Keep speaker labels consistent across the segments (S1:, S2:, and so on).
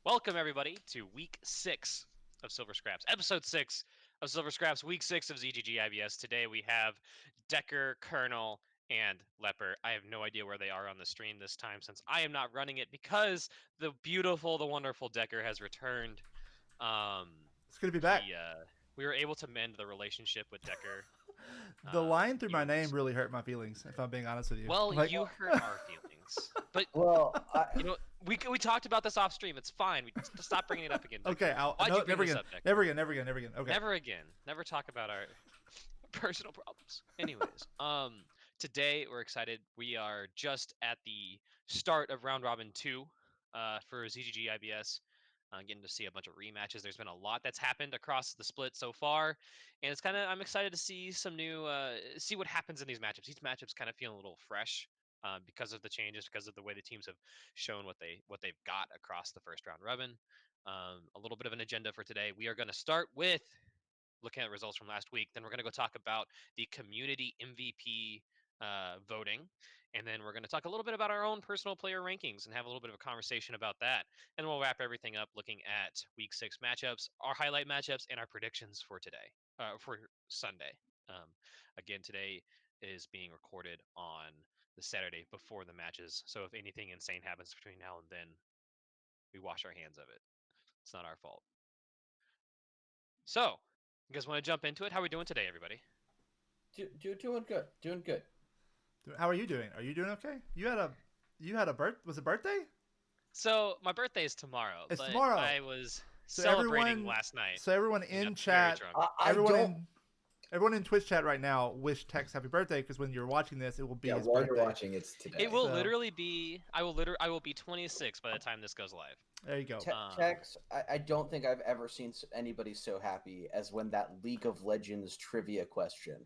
S1: Welcome everybody to week 6 of Silver Scraps, episode 6 of Silver Scraps, week 6 of ZGG IBS. Today we have Decker, Colonel, and Leper. I have no idea where they are on the stream this time since I am not running it because the beautiful, the wonderful Decker has returned.
S2: It's good to be back.
S1: We were able to mend the relationship with Decker.
S2: The line through
S1: He
S2: my name
S1: was
S2: really hurt my feelings, if I'm being honest with you.
S1: well,
S2: Like,
S1: you hurt our feelings, but
S3: Well,
S1: you know we talked about this off stream. It's fine. We stop bringing it up again. Decker.
S2: okay,
S1: Why'd
S2: no,
S1: you bring
S2: never
S1: this
S2: again,
S1: up, Decker?
S2: never again, never again, never again. Okay.
S1: Never again. Never talk about our personal problems. Anyways, today we're excited. We are just at the start of round robin 2 for ZGG IBS. Getting to see a bunch of rematches. There's been a lot that's happened across the split so far, and it's kind of I'm excited to see some new see what happens in these matchups. These matchups kind of feel a little fresh because of the changes, because of the way the teams have shown what they've got across the first round robin. A little bit of an agenda for today. We are going to start with looking at results from last week. Then we're going to go talk about the community MVP voting. And then we're going to talk a little bit about our own personal player rankings and have a little bit of a conversation about that. And we'll wrap everything up looking at week 6 matchups, our highlight matchups, and our predictions for today, for Sunday. Again, today is being recorded on the Saturday before the matches. So if anything insane happens between now and then, we wash our hands of it. It's not our fault. So, you guys want to jump into it? How are we doing today, everybody?
S3: doing good. Doing good.
S2: How are you doing? Are you doing okay? You had a was it birthday?
S1: So my birthday is tomorrow,
S2: It's
S1: but
S2: tomorrow.
S1: I was
S2: So
S1: celebrating
S2: everyone,
S1: last night.
S2: so everyone
S1: and
S2: in
S1: got very
S2: chat,
S1: drunk.
S3: I
S2: everyone
S3: don't.
S2: everyone in Twitch chat right now, wish Tex happy birthday because when you're watching this, it will be
S4: Yeah,
S2: his
S4: while
S2: birthday.
S4: you're watching, it's today.
S1: It will
S2: So-
S1: literally be. I will be 26 by the time this goes live.
S2: There you go.
S3: Tex, I don't think I've ever seen anybody so happy as when that League of Legends trivia question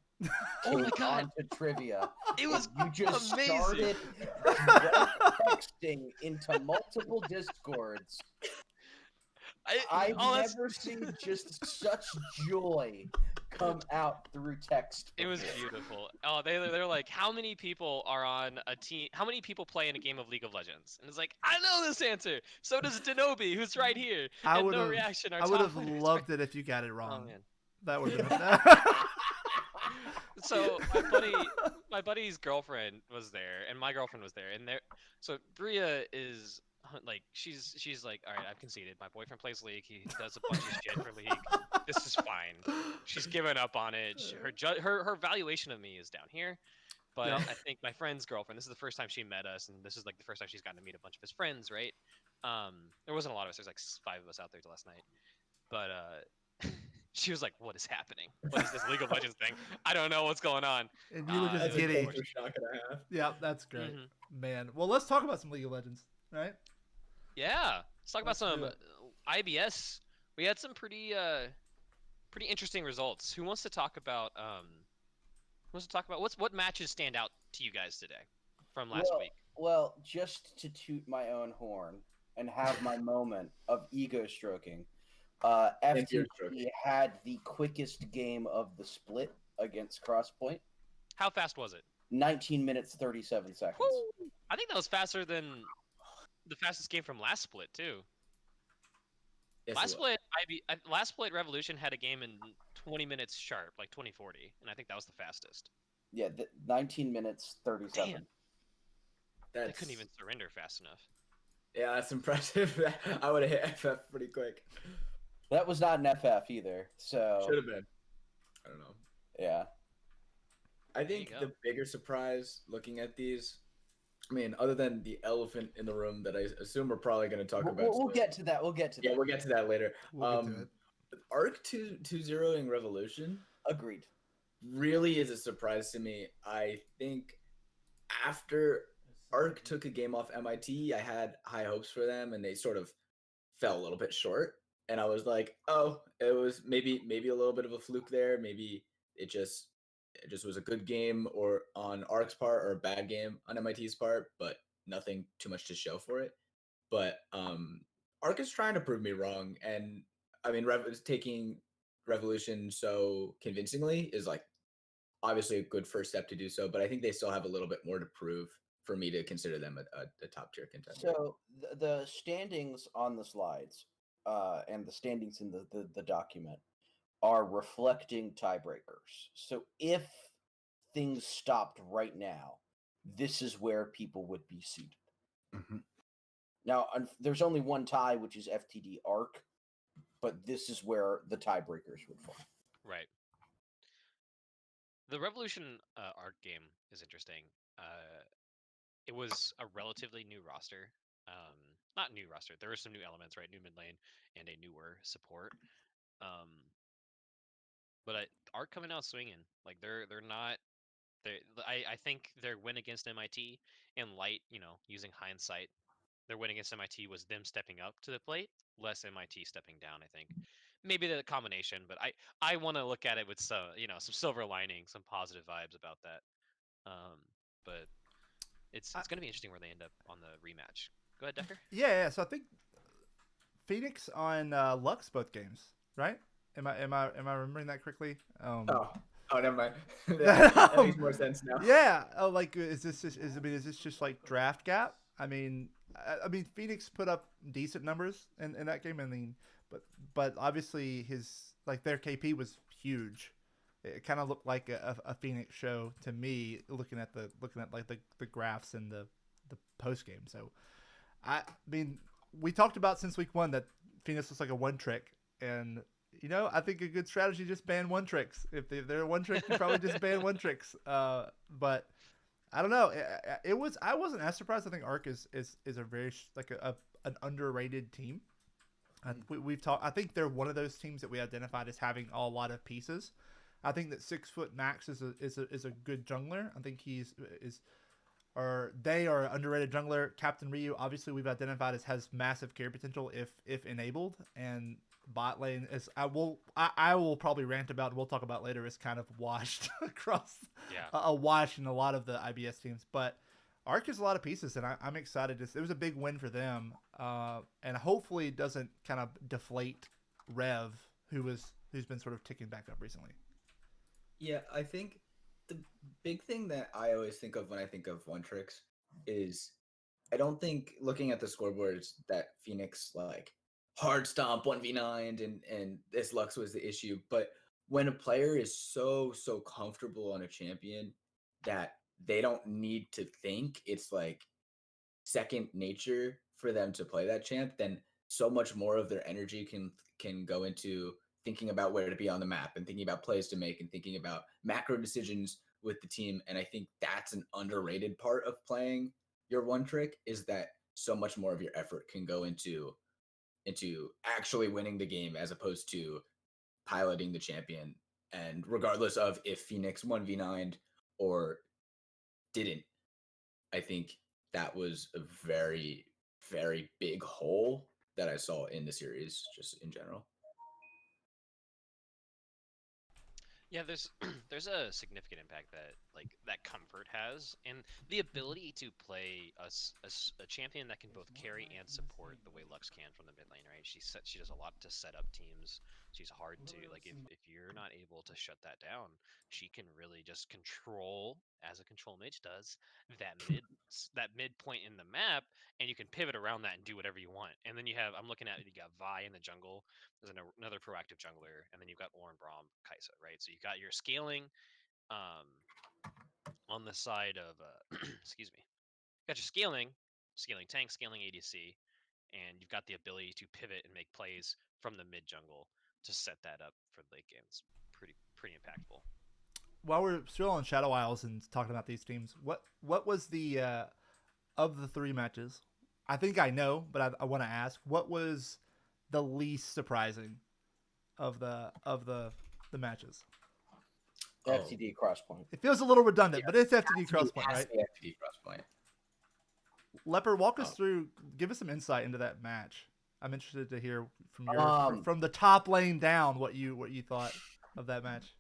S1: Oh my
S3: came
S1: God.
S3: onto trivia.
S1: It was
S3: You just
S1: amazing.
S3: started texting into multiple discords. I've
S1: that's-
S3: never seen just such joy come out through text.
S1: It was
S3: before.
S1: beautiful. Oh, they're like, how many people are on a team? How many people play in a game of League of Legends? And it's like, I know this answer. So does Denobi, who's right here.
S2: I
S1: and
S2: would
S1: no
S2: have,
S1: reaction. Our
S2: I would
S1: top
S2: have
S1: laner's
S2: loved
S1: right-
S2: it if you got it
S1: Oh
S2: wrong.
S1: man.
S2: That would have
S3: Yeah.
S2: been.
S1: So my buddy's girlfriend was there, and my girlfriend was there, and there. So Bria is like, she's like, all right, I've conceded. My boyfriend plays League. He does a bunch of shit for League. This is fine. She's given up on it. Her valuation of me is down here. But
S2: Yeah.
S1: I think my friend's girlfriend. This is the first time she met us, and this is like the first time she's gotten to meet a bunch of his friends, right? There wasn't a lot of us. There's like 5 of us out there last night, but she was like, "What is happening? What is this League of Legends thing? I don't know what's going on."
S2: And you were just
S4: That's a
S2: giddy.
S4: culture shock and a half.
S2: Yeah, that's great,
S1: Mhm.
S2: man. Well, let's talk about some League of Legends, right?
S1: Yeah, let's talk about
S2: Let's do
S1: some
S2: it.
S1: IBS. We had some pretty interesting results. Who wants to talk about what matches stand out to you guys today from last week?
S3: Well, just to toot my own horn and have my moment of ego stroking,
S4: Thank you,
S3: FTP
S4: stroking.
S3: had the quickest game of the split against Crosspoint.
S1: How fast was it?
S3: 19 minutes 37 seconds.
S1: Woo! I think that was faster than the fastest game from last split too.
S4: Yes,
S1: Last
S4: it was.
S1: split, last split Revolution had a game in 20 minutes sharp, like 2040, and I think that was the fastest.
S3: Yeah, 19 minutes 37.
S1: Damn. They
S4: That's,
S1: couldn't even surrender fast enough.
S4: Yeah, that's impressive. I would have hit FF pretty quick.
S3: That was not an FF either. So
S4: Should have been. I don't know.
S3: yeah.
S4: I
S1: There you
S4: think
S1: go.
S4: the bigger surprise looking at these, I mean, other than the elephant in the room that I assume we're probably going to talk about.
S3: We'll
S4: still.
S3: get to that. We'll get to
S4: Yeah,
S3: that.
S4: we'll get to that later.
S2: We'll get to it.
S4: Arc 2.0ing Revolution
S3: Agreed.
S4: really is a surprise to me. I think after Arc took a game off MIT, I had high hopes for them, and they sort of fell a little bit short. And I was like, oh, it was maybe a little bit of a fluke there. Maybe it just was a good game or on Arc's part or a bad game on MIT's part, but nothing too much to show for it. But Arc is trying to prove me wrong, and I mean, taking Revolution so convincingly is like obviously a good first step to do so. But I think they still have a little bit more to prove for me to consider them a top tier contender.
S3: So the standings on the slides, and the standings in the document are reflecting tiebreakers. So if things stopped right now, this is where people would be seated.
S4: Mhm.
S3: Now, there's only one tie, which is FTD Arc, but this is where the tiebreakers would fall.
S1: Right. The Revolution Arc game is interesting. It was a relatively new roster. Not new roster. There were some new elements, right? New mid lane and a newer support. But Arc coming out swinging. Like they're not. I think their win against MIT and Light, using hindsight, their win against MIT was them stepping up to the plate, less MIT stepping down. I think maybe the combination, but I want to look at it with some silver lining, some positive vibes about that. But it's going to be interesting where they end up on the rematch. Go ahead, Decker.
S2: Yeah. So I think Phoenix on Lux both games, right? Am I remembering that correctly?
S4: Oh, never mind. that makes more sense now.
S2: Yeah. Oh, like is this just like draft gap? I mean, Phoenix put up decent numbers in that game. I mean, but obviously their KP was huge. It kind of looked like a Phoenix show to me, looking at like the graphs and the post game. So, I mean, we talked about since week 1 that Phoenix looks like a one trick, and I think a good strategy just ban one tricks. If they're one trick, you probably just ban one tricks. But I don't know. I wasn't as surprised. I think Arc is a very an underrated team. We've talked. I think they're one of those teams that we identified as having a lot of pieces. I think that 6 foot Max is a good jungler. I think they are an underrated jungler. Captain Ryu, obviously, we've identified as has massive carry potential if enabled, and bot lane is I will probably rant about. We'll talk about later. Is kind of washed across a wash in a lot of the IBS teams, but Arc has a lot of pieces, and I'm excited. It was a big win for them, and hopefully it doesn't kind of deflate Rev, who's been sort of ticking back up recently.
S4: Yeah, I think the big thing that I always think of when I think of one tricks is I don't think looking at the scoreboards that Phoenix like hard stomp 1v9 and this Lux was the issue. But when a player is so comfortable on a champion that they don't need to think, it's like second nature for them to play that champ, then so much more of their energy can go into thinking about where to be on the map and thinking about plays to make and thinking about macro decisions with the team. And I think that's an underrated part of playing your one trick, is that so much more of your effort can go into actually winning the game as opposed to piloting the champion. And regardless of if Phoenix 1v9'd or didn't, I think that was a very, very big hole that I saw in the series just in general.
S1: Yeah, there's there's a significant impact that comfort has, and the ability to play a champion that can both carry and support the way Lux can from the mid lane, right? She does a lot to set up teams. She's hard to if you're not able to shut that down, she can really just control, as a control mage does, that midpoint in the map, and you can pivot around that and do whatever you want. And then I'm looking at it, you got Vi in the jungle. There's another proactive jungler, and then you've got Ornn, Braum, Kai'Sa, right? So you got your scaling on the side of excuse me. You got your scaling tank, scaling ADC, and you've got the ability to pivot and make plays from the mid jungle to set that up for the late game. It's pretty impactful.
S2: While we're still on Shadow Isles and talking about these teams, what was the of the 3 matches? I think I know, but I want to ask, what was the least surprising of the matches?
S3: FTD Crosspoint.
S2: It feels a little redundant, but it's FTD Crosspoint, right?
S4: FTD Crosspoint.
S2: Leopard, walk us through. Give us some insight into that match. I'm interested to hear from your from the top lane down what you thought of that match.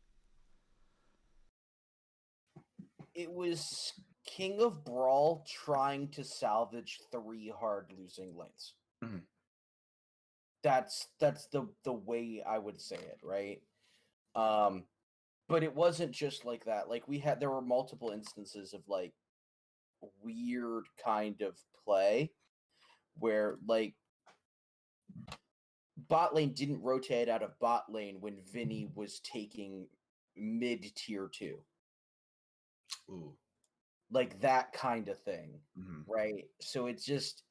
S3: It was King of Brawl trying to salvage 3 hard losing lanes.
S4: Mm-hmm.
S3: That's the way I would say it, right? But it wasn't just like that. Like there were multiple instances of like weird kind of play where like bot lane didn't rotate out of bot lane when Vinny was taking mid tier 2.
S4: Ooh.
S3: Like that kind of thing,
S4: Mhm.
S3: right? So it's just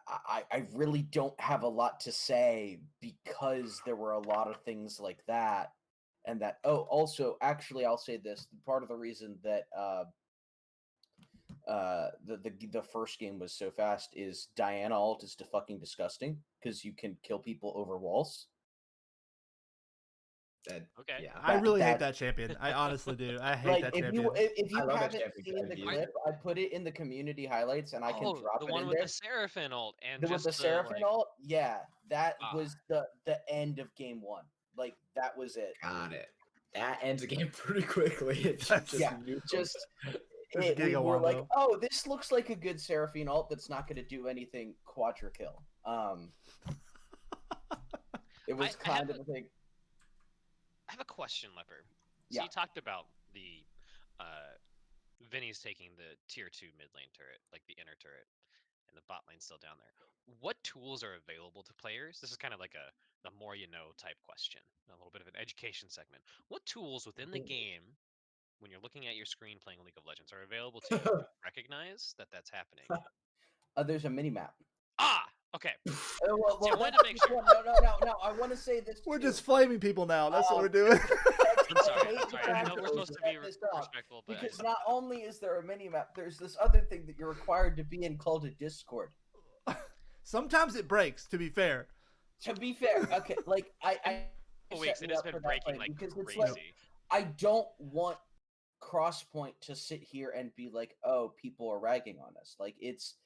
S3: I really don't have a lot to say because there were a lot of things like that. And that also actually I'll say this, part of the reason that the first game was so fast is Diana ult is fucking disgusting because you can kill people over walls.
S4: That,
S1: Okay.
S4: yeah.
S2: I really hate
S3: that-
S2: that champion. I honestly do. I hate
S3: like
S2: that
S3: if
S2: champion.
S3: you
S4: I love that
S3: haven't
S4: champion
S3: seen the
S4: strategy.
S3: clip, I put it in the community highlights and I can
S1: Oh,
S3: drop
S1: the
S3: it
S1: one
S3: in
S1: with
S3: there.
S1: the Seraphim ult and
S3: With
S1: just
S3: the Seraphim
S1: like,
S3: ult, yeah, that
S1: Ah.
S3: was the end of game 1. Like that was it.
S4: Got it. That ends a game pretty quickly. It's
S2: That's-
S4: just
S3: Yeah,
S4: neutral.
S3: just
S2: Just
S3: we
S2: getting a
S3: were like,
S2: wombo.
S3: oh, this looks like a good Seraphine ult that's not going to do anything quadra kill. It was
S1: I have
S3: kind of a thing.
S1: I have a question, Leper. So
S3: Yeah.
S1: you talked about the Vinny's taking the tier 2 mid lane turret, like the inner turret, and the bot lane's still down there. What tools are available to players? This is kind of like a the more you know type question, a little bit of an education segment. What tools within the game, when you're looking at your screen playing League of Legends, are available to you to recognize that that's happening?
S3: There's a mini map.
S1: Ah, okay.
S3: Well,
S1: See, I wanted
S3: that's
S1: to make
S3: just
S1: sure.
S3: one- No. I want to say this.
S2: We're
S3: too.
S2: just flaming people now. That's what we're
S3: Um,
S2: doing.
S1: I'm sorry.
S3: I hate
S1: I'm
S3: the
S1: sorry. I
S3: fact
S1: know
S3: that
S1: we're
S3: we
S1: supposed to
S3: set
S1: be
S3: this up,
S1: respectful, but
S3: because not only is there a mini map, there's this other thing that you're required to be in called a Discord.
S2: Sometimes it breaks. To be fair.
S3: To be fair, okay, like I
S1: weeks
S3: set
S1: it
S3: me
S1: has
S3: up
S1: been
S3: for that
S1: breaking
S3: play
S1: like
S3: because it's
S1: crazy.
S3: like I don't want Crosspoint to sit here and be like, oh, people are ragging on us. Like it's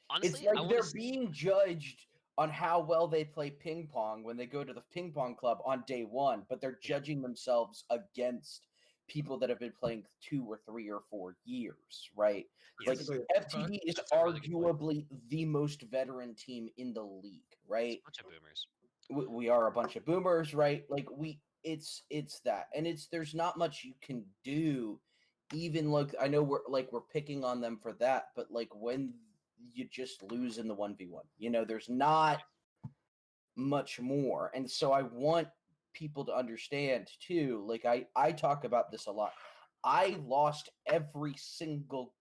S1: Honestly,
S3: like
S1: I want
S3: they're
S1: to see.
S3: being judged on how well they play ping pong when they go to the ping pong club on day 1, but they're
S1: Yeah.
S3: judging themselves against people that have been playing 2 or 3 or 4 years, right? Like
S4: Basically,
S3: FTD is
S1: That's a really good point.
S3: arguably the most veteran team in the league, right?
S1: Bunch of boomers.
S3: We are a bunch of boomers, right? Like it's that, and there's not much you can do. Even like I know we're picking on them for that, but like when you just lose in the 1v1, there's not much more, and so I want people to understand too. Like I talk about this a lot. I lost every single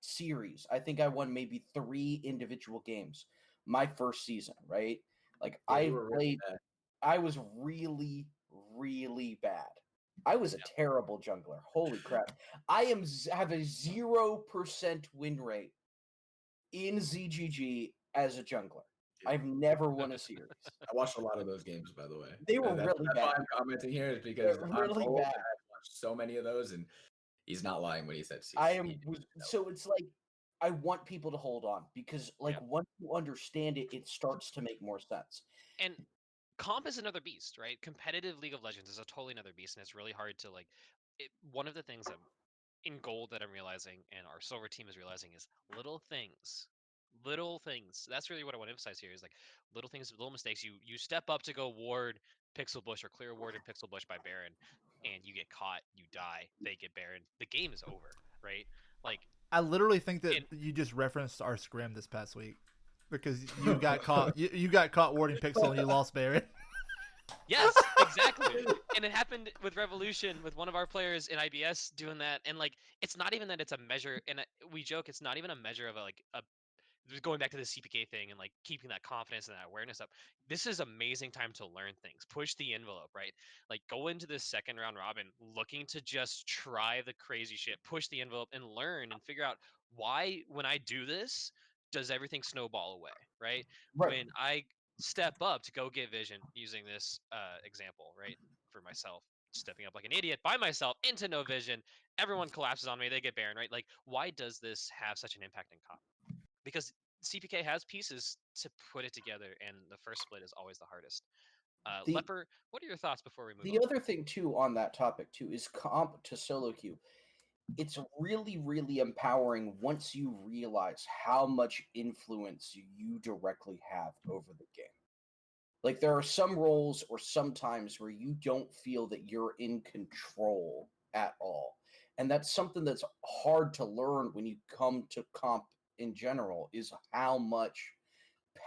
S3: series. I think I won maybe 3 individual games my first season, right? Like
S4: Yeah,
S3: I
S4: you were really
S3: played
S4: bad.
S3: I was really, really bad. I was a
S1: Yeah.
S3: terrible jungler. Holy crap! I have a 0% win rate in ZGG as a jungler. I've never won a series.
S4: I watched a lot of those games, by the way.
S3: They were
S4: That's
S3: really
S4: why
S3: bad.
S4: I'm commenting here is because
S3: They're
S4: I'm
S3: really
S4: old,
S3: bad.
S4: and I've watched so many of those, and he's not lying when he says
S3: So it's like I want people to hold on because like
S1: Yeah.
S3: once you understand it, it starts to make more sense.
S1: And comp is another beast, right? Competitive League of Legends is a totally another beast, and it's really hard to like. One of the things that in gold that I'm realizing, and our silver team is realizing, is little things. Little things. That's really what I want to emphasize here. Is like little things, little mistakes. You step up to go ward Pixel Bush or clear ward in Pixel Bush by Baron, and you get caught. You die. They get Baron. The game is over, right? Like
S2: I literally think that
S1: And-
S2: you just referenced our scrim this past week because you got caught. You got caught warding Pixel and you lost Baron.
S1: Yes, exactly. And it happened with Revolution with one of our players in IBS doing that. And like, it's not even that it's a measure. And we joke, it's not even a measure of going back to the CPK thing and like keeping that confidence and that awareness up. This is amazing time to learn things, push the envelope, right? Like go into this second round robin looking to just try the crazy shit, push the envelope and learn and figure out why when I do this, does everything snowball away, right?
S3: Right.
S1: When I step up to go get vision using this example, right? For myself, stepping up like an idiot by myself into no vision, everyone collapses on me, they get Baron, right? Like, why does this have such an impact in comp? Because CPK has pieces to put it together, and the first split is always the hardest.
S3: The-
S1: Leper, what are your thoughts before we move
S3: The
S1: on?
S3: other thing too on that topic too is comp to solo queue. It's really, really empowering once you realize how much influence you directly have over the game. Like there are some roles or sometimes where you don't feel that you're in control at all. And that's something that's hard to learn when you come to comp in general is how much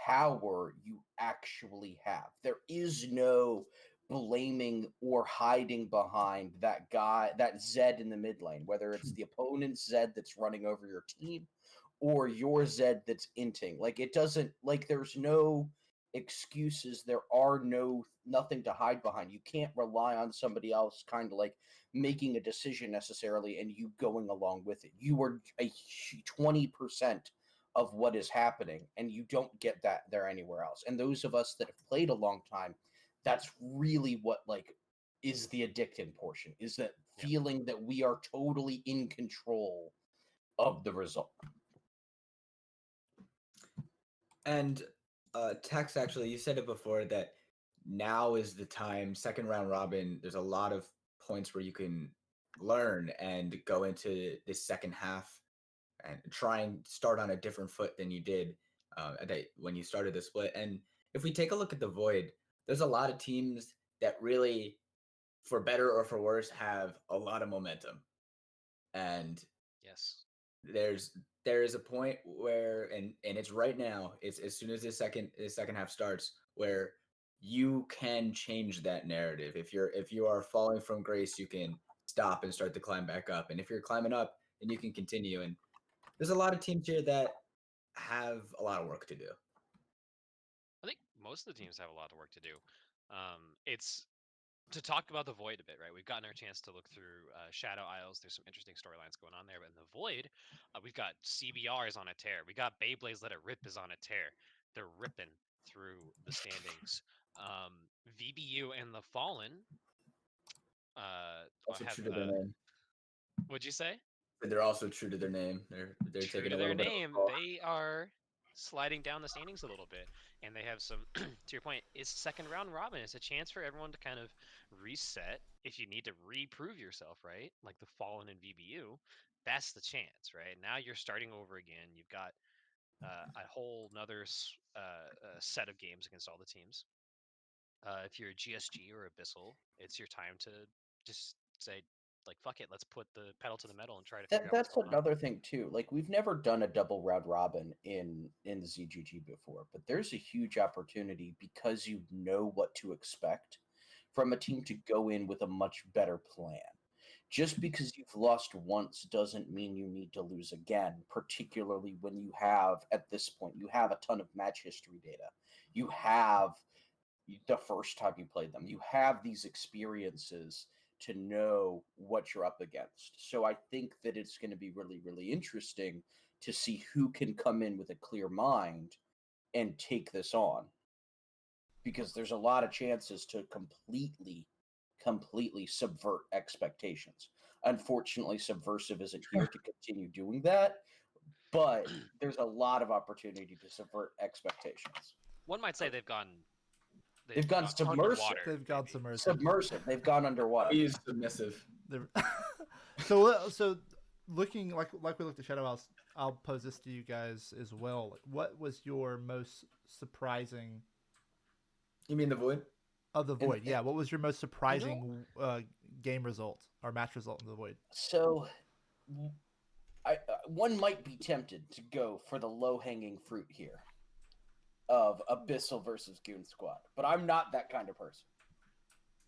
S3: power you actually have. There is no blaming or hiding behind that guy, that Zed in the mid lane, whether it's the opponent's Zed that's running over your team or your Zed that's inting. Like it doesn't like there's no excuses. There are nothing to hide behind. You can't rely on somebody else kind of like making a decision necessarily and you going along with it. You are a 20% of what is happening and you don't get that there anywhere else. And those of us that have played a long time, that's really what like is the addicting portion, is that feeling that we are totally in control of the result.
S4: And Tex, actually, you said it before that now is the time, second round robin, there's a lot of points where you can learn and go into this second half and try and start on a different foot than you did when you started the split. And if we take a look at the Void, there's a lot of teams that really, for better or for worse, have a lot of momentum. And
S1: Yes.
S4: there is a point where and it's right now, it's as soon as the second half starts, where you can change that narrative. If you are falling from grace, you can stop and start to climb back up. And if you're climbing up, then you can continue. And there's a lot of teams here that have a lot of work to do.
S1: I think most of the teams have a lot of work to do. It's to talk about the Void a bit, right? We've gotten our chance to look through Shadow Isles. There's some interesting storylines going on there, but in the Void, we've got CBR is on a tear. We got Beyblade's Let It Rip is on a tear. They're ripping through the standings. VBU and the Fallen.
S4: Also
S1: have,
S4: true to their name.
S1: What'd you say?
S4: They're also true to their name. They're
S1: True
S4: taking
S1: to
S4: a
S1: their
S4: little bit
S1: name,
S4: of a fall.
S1: they are sliding down the standings a little bit, and they have some. To your point, it's second round robin. It's a chance for everyone to kind of reset if you need to reprove yourself, right? Like the Fallen and VBU, that's the chance, right? Now you're starting over again. You've got a whole nother set of games against all the teams. If you're a GSG or Abyssal, it's your time to just say, like, fuck it, let's put the pedal to the metal and try to figure out what's
S3: That's
S1: going on.
S3: another thing too. Like we've never done a double round robin in the ZGG before, but there's a huge opportunity because you know what to expect from a team to go in with a much better plan. Just because you've lost once doesn't mean you need to lose again, particularly when you have, at this point, you have a ton of match history data. You have the first time you played them. You have these experiences to know what you're up against. So I think that it's going to be really, really interesting to see who can come in with a clear mind and take this on. Because there's a lot of chances to completely subvert expectations. Unfortunately, Subversive isn't here to continue doing that, but there's a lot of opportunity to subvert expectations.
S1: One might say they've gone
S3: submersive.
S1: underwater,
S2: They've gone
S1: maybe.
S2: submersive.
S3: They've gone underwater.
S4: He is submissive.
S2: So looking like we looked at Shadow House, I'll pose this to you guys as well. What was your most surprising
S4: You mean the Void?
S2: of the Void? Yeah, what was your most surprising game result or match result in the Void?
S3: So, one might be tempted to go for the low-hanging fruit here of Abyssal versus Goon Squad, but I'm not that kind of person.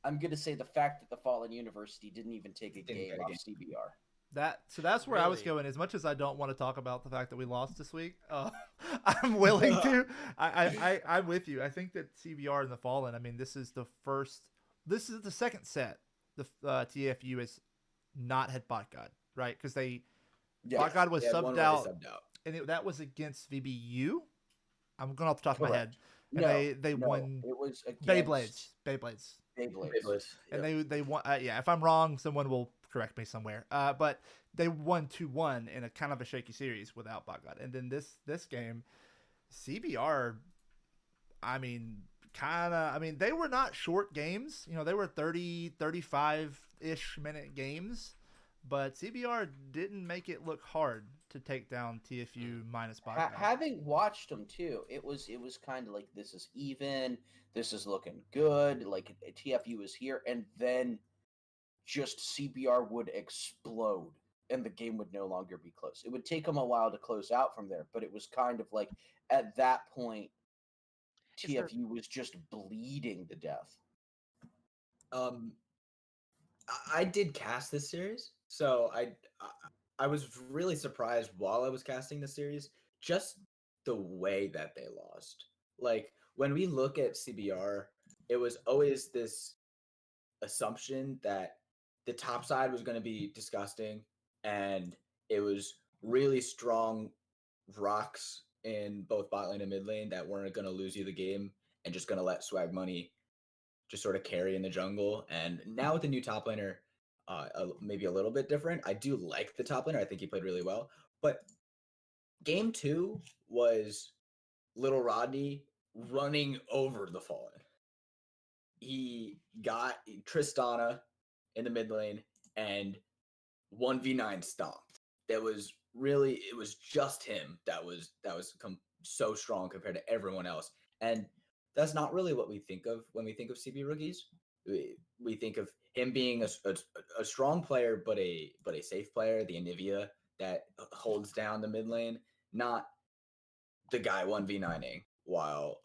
S3: I'm going to say the fact that the Fallen University didn't even take a game off CBR.
S2: That's where I was
S1: Really?
S2: going. As much as I don't want to talk about the fact that we lost this week, I'm willing to. I'm with you. I think that CBR and the Fallen. I mean, this is the second set. The TFU is not had Bot God, right? Because Bot God was subbed out, and that was against VBU. I'm going off the top of my head. And they won.
S3: It was against
S2: Beyblades.
S3: And
S2: they won. If I'm wrong, someone will correct me somewhere. But they won 2-1 in a kind of a shaky series without Botgod. And then this game, CBR, they were not short games. They were 30, 35-ish minute games. but CBR didn't make it look hard to take down TFU minus Baka.
S3: Having watched them too, it was kind of like, this is even, this is looking good. Like TFU is here, and then just CBR would explode, and the game would no longer be close. It would take them a while to close out from there, but it was kind of like at that point,
S1: Is there-
S3: TFU was just bleeding to death.
S4: I did cast this series, so I was really surprised while I was casting the series, just the way that they lost. Like when we look at CBR, it was always this assumption that the top side was going to be disgusting, and it was really strong rocks in both bot lane and mid lane that weren't going to lose you the game and just going to let Swag Money just sort of carry in the jungle. And now with the new top laner, maybe a little bit different. I do like the top laner. I think he played really well. But game 2 was Little Rodney running over the Fallen. He got Tristana in the mid lane and 1v9 stomped. It was just him that was so strong compared to everyone else. And that's not really what we think of when we think of CB rookies. We think of him being a strong player, but a safe player, the Anivia that holds down the mid lane, not the guy 1v9ing while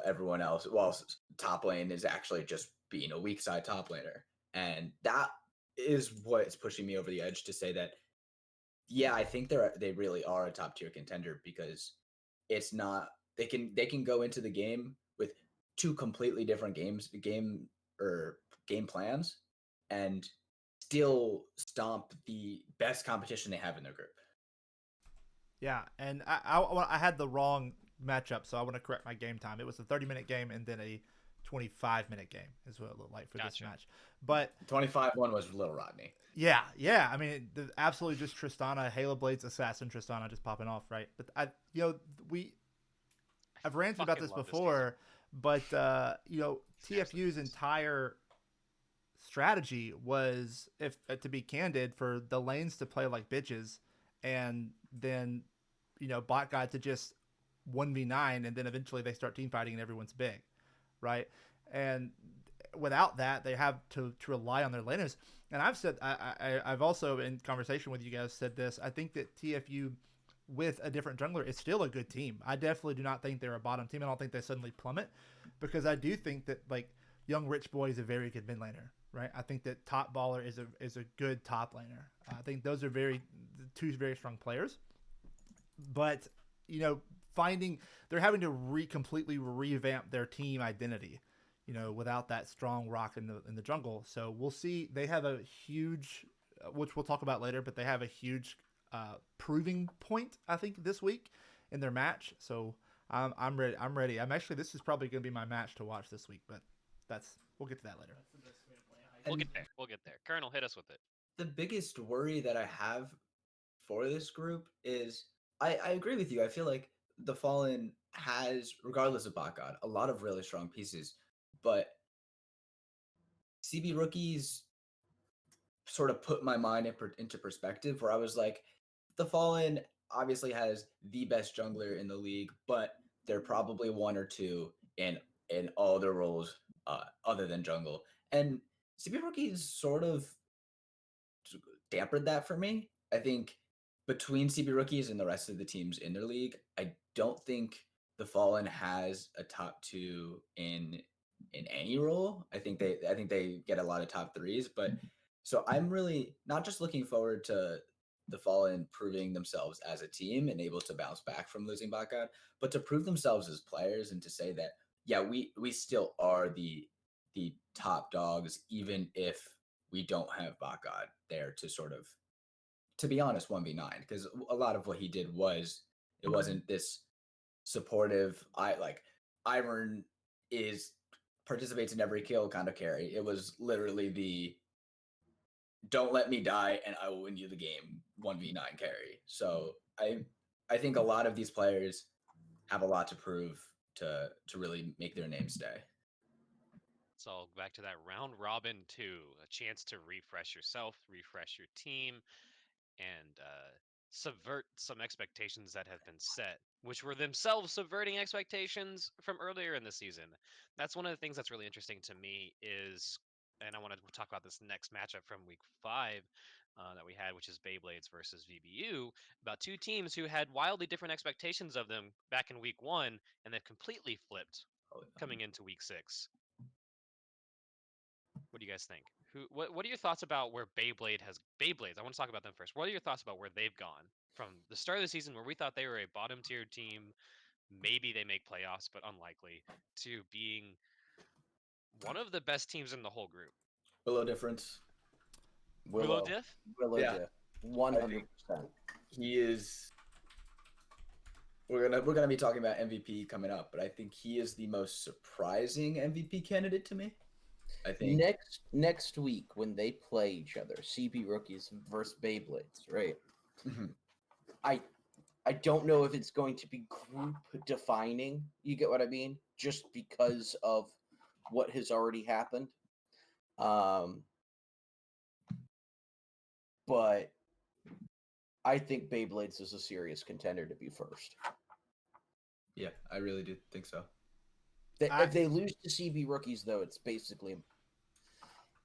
S4: everyone else, while top lane is actually just being a weak side top laner. And that is what's pushing me over the edge to say that, yeah, I think they really are a top tier contender, because it's not, they can go into the game with two completely different game plans and still stomp the best competition they have in their group.
S2: Yeah, and I had the wrong matchup, so I want to correct my game time. It was a 30-minute game and then a 25-minute game is what it looked like for this match. But
S4: 25-1 was Little Rodney.
S2: Yeah. I mean, absolutely just Tristana, Halo Blades Assassin Tristana just popping off, right? But I've ranted about this before, but TFU's entire strategy was, if to be candid, for the lanes to play like bitches, and then bot guy to just 1v9, and then eventually they start team fighting and everyone's big, right? And without that, they have to rely on their laners. And I've said, I've also in conversation with you guys said this. I think that TFU with a different jungler is still a good team. I definitely do not think they're a bottom team. I don't think they suddenly plummet, because I do think that like Young Rich Boy is a very good mid laner, right? I think that Top Baller is a good top laner. I think those are two very strong players. But they're having to completely revamp their team identity, without that strong rock in the jungle. So we'll see. They have a huge, which we'll talk about later, but they have a huge proving point, I think, this week in their match. So I'm ready. This is probably going to be my match to watch this week, but we'll get to that later.
S1: We'll get there. Colonel, hit us with it.
S4: The biggest worry that I have for this group is, I agree with you. I feel like the Fallen has, regardless of bot god, a lot of really strong pieces, but CB rookies sort of put my mind into perspective, where I was like, the Fallen obviously has the best jungler in the league, but they're probably one or two in all their roles other than jungle. And CB rookies sort of dampened that for me. I think between CB rookies and the rest of the teams in their league, I don't think the Fallen has a top 2 in any role. I think they get a lot of top 3s, but so I'm really not just looking forward to the Fallen proving themselves as a team and able to bounce back from losing bot god, but to prove themselves as players and to say that, yeah, we still are the top dogs, even if we don't have bot god there to sort of, to be honest, 1v9, because a lot of what he did it wasn't this supportive, Ivern participates in every kill kind of carry. It was literally the don't let me die and I will win you the game 1v9 carry. So I think a lot of these players have a lot to prove to really make their name stay.
S1: It's all back to that round robin 2, a chance to refresh yourself, refresh your team, and subvert some expectations that have been set, which were themselves subverting expectations from earlier in the season. That's one of the things that's really interesting to me is, and I want to talk about this next matchup from week 5 that we had, which is Beyblades versus VBU, about two teams who had wildly different expectations of them back in week 1, and they've completely flipped
S4: Oh,
S1: coming into week 6. What do you guys think? What are your thoughts about where Beyblades? I want to talk about them first. What are your thoughts about where they've gone from the start of the season, where we thought they were a bottom tier team, maybe they make playoffs, but unlikely, to being one of the best teams in the whole group?
S4: Willow difference.
S1: Willow Diff?
S3: Willow
S4: Yeah.
S3: Diff, 100%.
S4: He is. We're gonna be talking about MVP coming up, but I think he is the most surprising MVP candidate to me. I think
S3: Next week when they play each other, CB Rookies versus Beyblades, right?
S4: Mhm.
S3: I don't know if it's going to be group defining. You get what I mean? Just because of what has already happened. But I think Beyblades is a serious contender to be first.
S4: Yeah, I really do think so.
S3: If they lose to CB Rookies, though, it's basically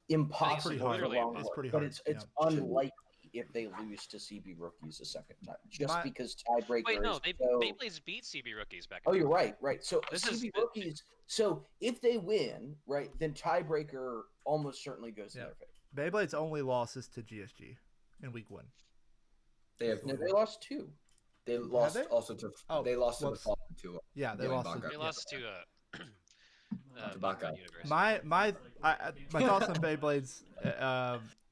S3: impossible.
S2: pretty hard.
S3: for
S1: Literally
S3: long
S2: It's
S3: run,
S2: pretty
S3: but
S2: hard,
S3: it's
S2: yeah.
S3: unlikely if they lose to CB Rookies a second time, just
S2: My-
S3: because tiebreaker.
S1: Wait, no,
S3: is so...
S1: Beyblades beat CB Rookies back.
S3: Oh, you're right. So
S1: This
S3: CB
S1: is-
S3: Rookies. So if they win, right, then tiebreaker almost certainly goes in
S2: Yeah.
S3: their favor.
S2: Beyblades only losses to GSG in week 1.
S4: They have.
S3: No, they lost 2.
S4: They lost
S2: they?
S4: also to.
S2: Oh,
S4: they lost to the
S2: whoops.
S4: following two.
S2: Yeah, they
S4: Dylan
S2: lost.
S4: Bogart.
S1: They
S2: Yeah.
S1: lost to
S4: To
S1: Baccarat
S4: Baccarat.
S1: University.
S2: My thoughts on Beyblades.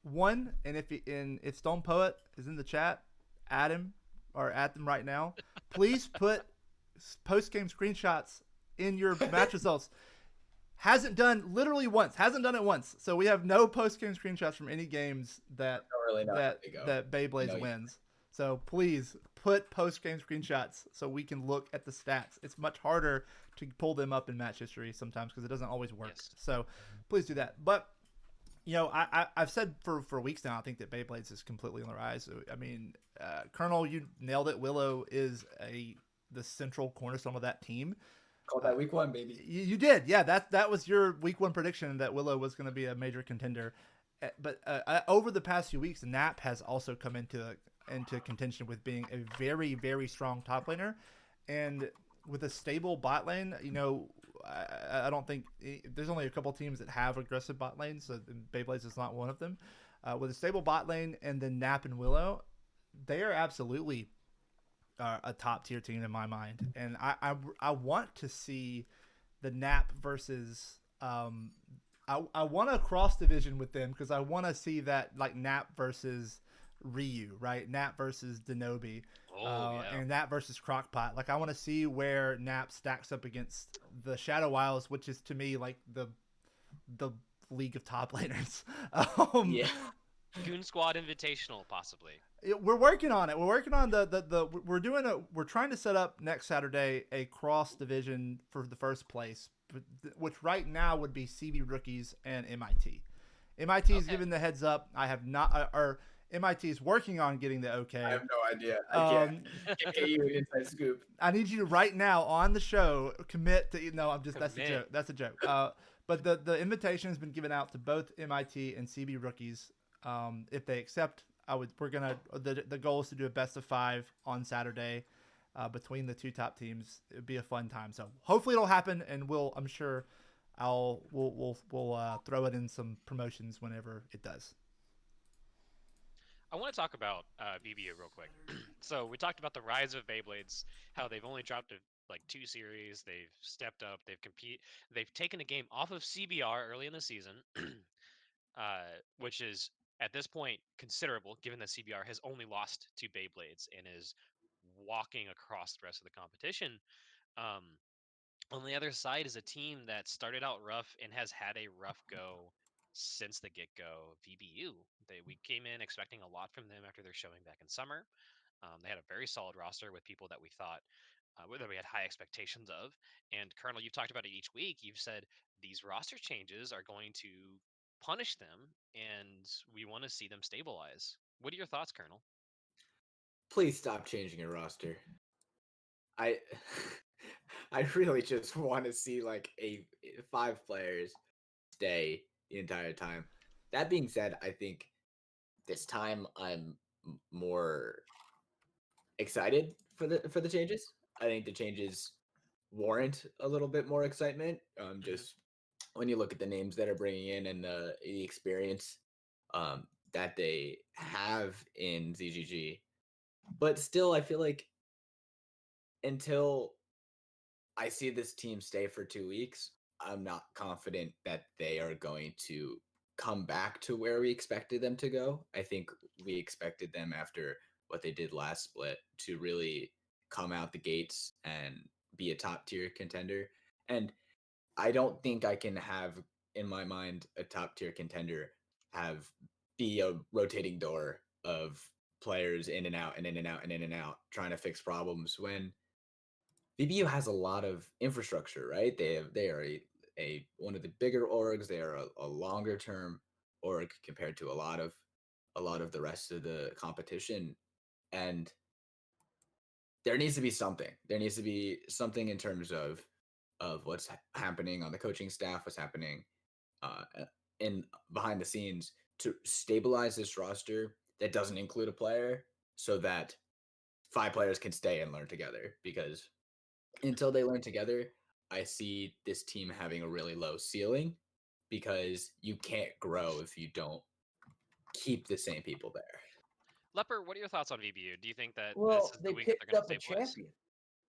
S2: One, and if Stone Poet is in the chat, add him or add them right now. Please put post game screenshots in your match results. Hasn't done it once. So we have no post game screenshots from any games that
S4: Don't really know
S2: that
S4: how they go.
S2: that Beyblades
S4: No, you-
S2: wins. So please put post game screenshots so we can look at the stats. It's much harder to pull them up in match history sometimes because it doesn't always work.
S1: Yes.
S2: So please do that. But I've said for weeks now, I think that Beyblades is completely on the rise. I mean, Colonel, you nailed it. Willow is the central cornerstone of that team.
S4: Called that week 1, baby.
S2: You did, yeah. That was your week 1 prediction that Willow was going to be a major contender. But over the past few weeks, Nap has also come into contention with being a very, very strong top laner, and with a stable bot lane. I don't think there's only a couple teams that have aggressive bot lanes, so Beyblades is not one of them. With a stable bot lane and then Nap and Willow, they are absolutely a top tier team in my mind, and I want to see the Nap versus I want a cross division with them because I want to see that like Nap versus Ryu, right? Nap versus Denobi, and Nap versus Crockpot. Like I want to see where Nap stacks up against the Shadow Isles, which is to me like the league of top laners.
S4: Yeah.
S1: Goon Squad Invitational, possibly.
S2: We're working on it. We're working on we're trying to set up next Saturday a cross division for the first place, which right now would be CB Rookies and MIT. MIT is giving the heads up. I have not, or MIT is working on getting the okay.
S4: I have no idea. I can't get you an inside scoop.
S2: I need you to right now on the show commit to. No, I'm just that's a
S1: Commit.
S2: joke. That's a joke. But the invitation has been given out to both MIT and CB Rookies. If they accept, the goal is to do a best of 5 on Saturday between the two top teams. It'd be a fun time. So hopefully it'll happen, and I'm sure we'll throw it in some promotions whenever it does.
S1: I want to talk about BBU real quick. So we talked about the rise of Beyblades, how they've only dropped like 2 series. They've stepped up. They've taken a game off of CBR early in the season, which is at this point considerable, given that CBR has only lost to Beyblades and is walking across the rest of the competition. On the other side is a team that started out rough and has had a rough go since the get-go. VBU. We came in expecting a lot from them after their showing back in summer. They had a very solid roster with people that we thought that we had high expectations of. And Colonel, you've talked about it each week. You've said these roster changes are going to punish them, and we want to see them stabilize. What are your thoughts, Colonel?
S4: Please stop changing your roster. I I really just want to see like a 5 players stay the entire time. That being said, I think this time I'm more excited for the changes. I think the changes warrant a little bit more excitement. Just when you look at the names that are bringing in and the experience that they have in ZGG, but still, I feel like until I see this team stay for 2 weeks, I'm not confident that they are going to come back to where we expected them to go. I think we expected them after what they did last split to really come out the gates and be a top tier contender. And I don't think I can have in my mind a top tier contender have be a rotating door of players in and out and in and out and in and out trying to fix problems when VBU has a lot of infrastructure, right? They are a one of the bigger orgs. They are a longer term org compared to a lot of the rest of the competition. And there needs to be something. There needs to be something in terms of what's happening on the coaching staff, what's happening uh, in behind the scenes to stabilize this roster that doesn't include a player, so that 5 players can stay and learn together. Because until they learn together, I see this team having a really low ceiling because you can't grow if you don't keep the same people there.
S1: Leper, what are your thoughts on VBU? Do you think that this
S3: Well,
S1: is
S3: they
S1: the week that they're
S3: picked
S1: going
S3: up
S1: to
S3: a
S1: stabilize?
S3: champion.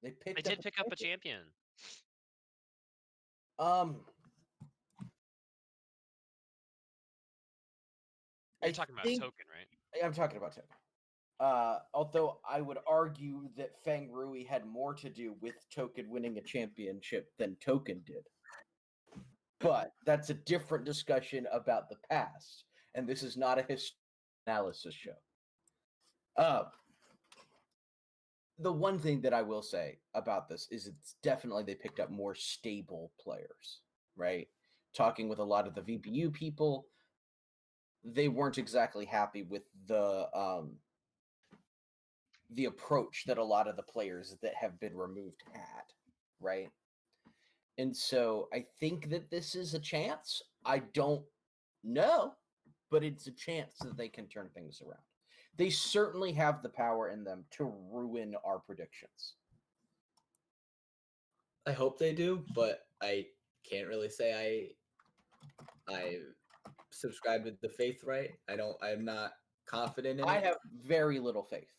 S3: They
S1: They
S3: picked
S1: did
S3: up
S1: pick up a champion.
S3: Um,
S1: You're
S3: I
S1: talking about
S3: think
S1: Token, right?
S3: I'm talking about Token. Although I would argue that Feng Rui had more to do with Token winning a championship than Token did. But that's a different discussion about the past, and this is not a analysis show. The one thing that I will say about this is it's definitely they picked up more stable players, right? Talking with a lot of the VBU people, they weren't exactly happy with the approach that a lot of the players that have been removed had, right? And so I think that this is a chance. I don't know, but it's a chance that they can turn things around. They certainly have the power in them to ruin our predictions.
S4: I hope they do, but I can't really say I subscribe with the faith right. I'm not confident in
S3: I
S4: it.
S3: have very little faith.